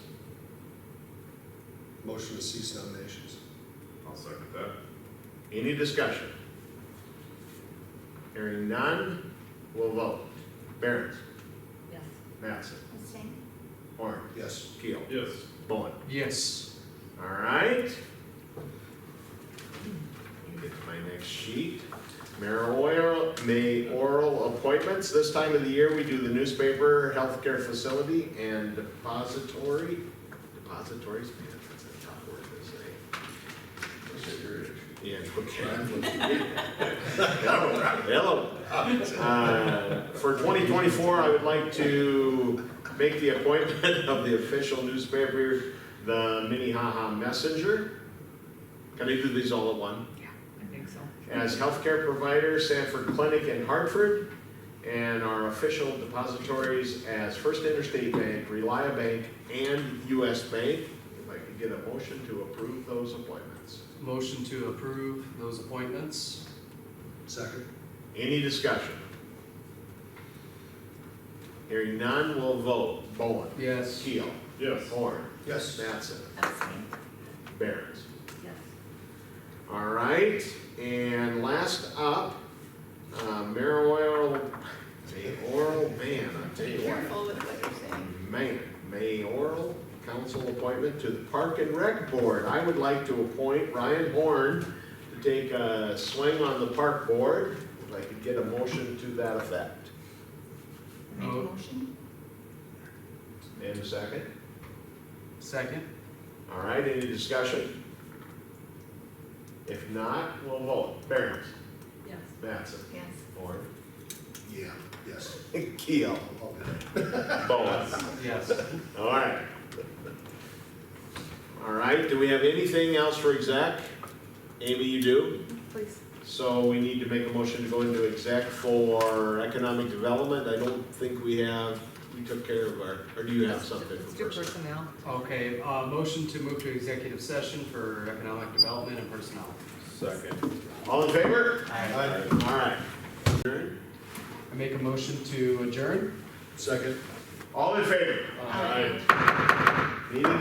Motion to cease nominations. I'll second that. Any discussion? Hearing none, we'll vote. Barrett, Yes. Mattson, Abstain. Horn, Yes. Keel, Yes. Bowen. Yes. All right. Get to my next sheet. Mayoral appointments. This time of the year, we do the newspaper, healthcare facility, and depository. Depositories, man, that's a tough word to say. Yeah, okay. Hello. For 2024, I would like to make the appointment of the official newspaper, the Minnehaha Messenger. Can I do these all at once? I think so. As healthcare provider, Sanford Clinic in Hartford, And our official depositories as First Interstate Bank, Relia Bank, and US Bank. If I could get a motion to approve those appointments. Motion to approve those appointments. Second. Any discussion? Hearing none, we'll vote. Bowen. Yes. Keel. Yes. Horn. Yes. Mattson. Abstain. Barons. Yes. All right, and last up, mayoral, man, I tell Be you what. careful with what you're saying. Mayoral council appointment to the Park and Rec Board. I would like to appoint Ryan Horn to take a swing on the park board. If I could get a motion to that effect. Make a Oh. motion? And a second? Second. All right, any discussion? If not, we'll vote. Barons. Yes. Mattson. Yes. Horn. Yeah, yes. Keel. Bowen. Yes. All right. All right, do we have anything else for exec? Amy, you do? Please. So we need to make a motion to go into exec for economic development. I don't think we have, we took care of our, or do you have something Let's for do personnel? personnel. Okay, motion to move to executive session for economic development and personnel. Second. All in favor? Aye. All right. Adjourn. I make a motion to adjourn. Second. All in favor? Aye. Meeting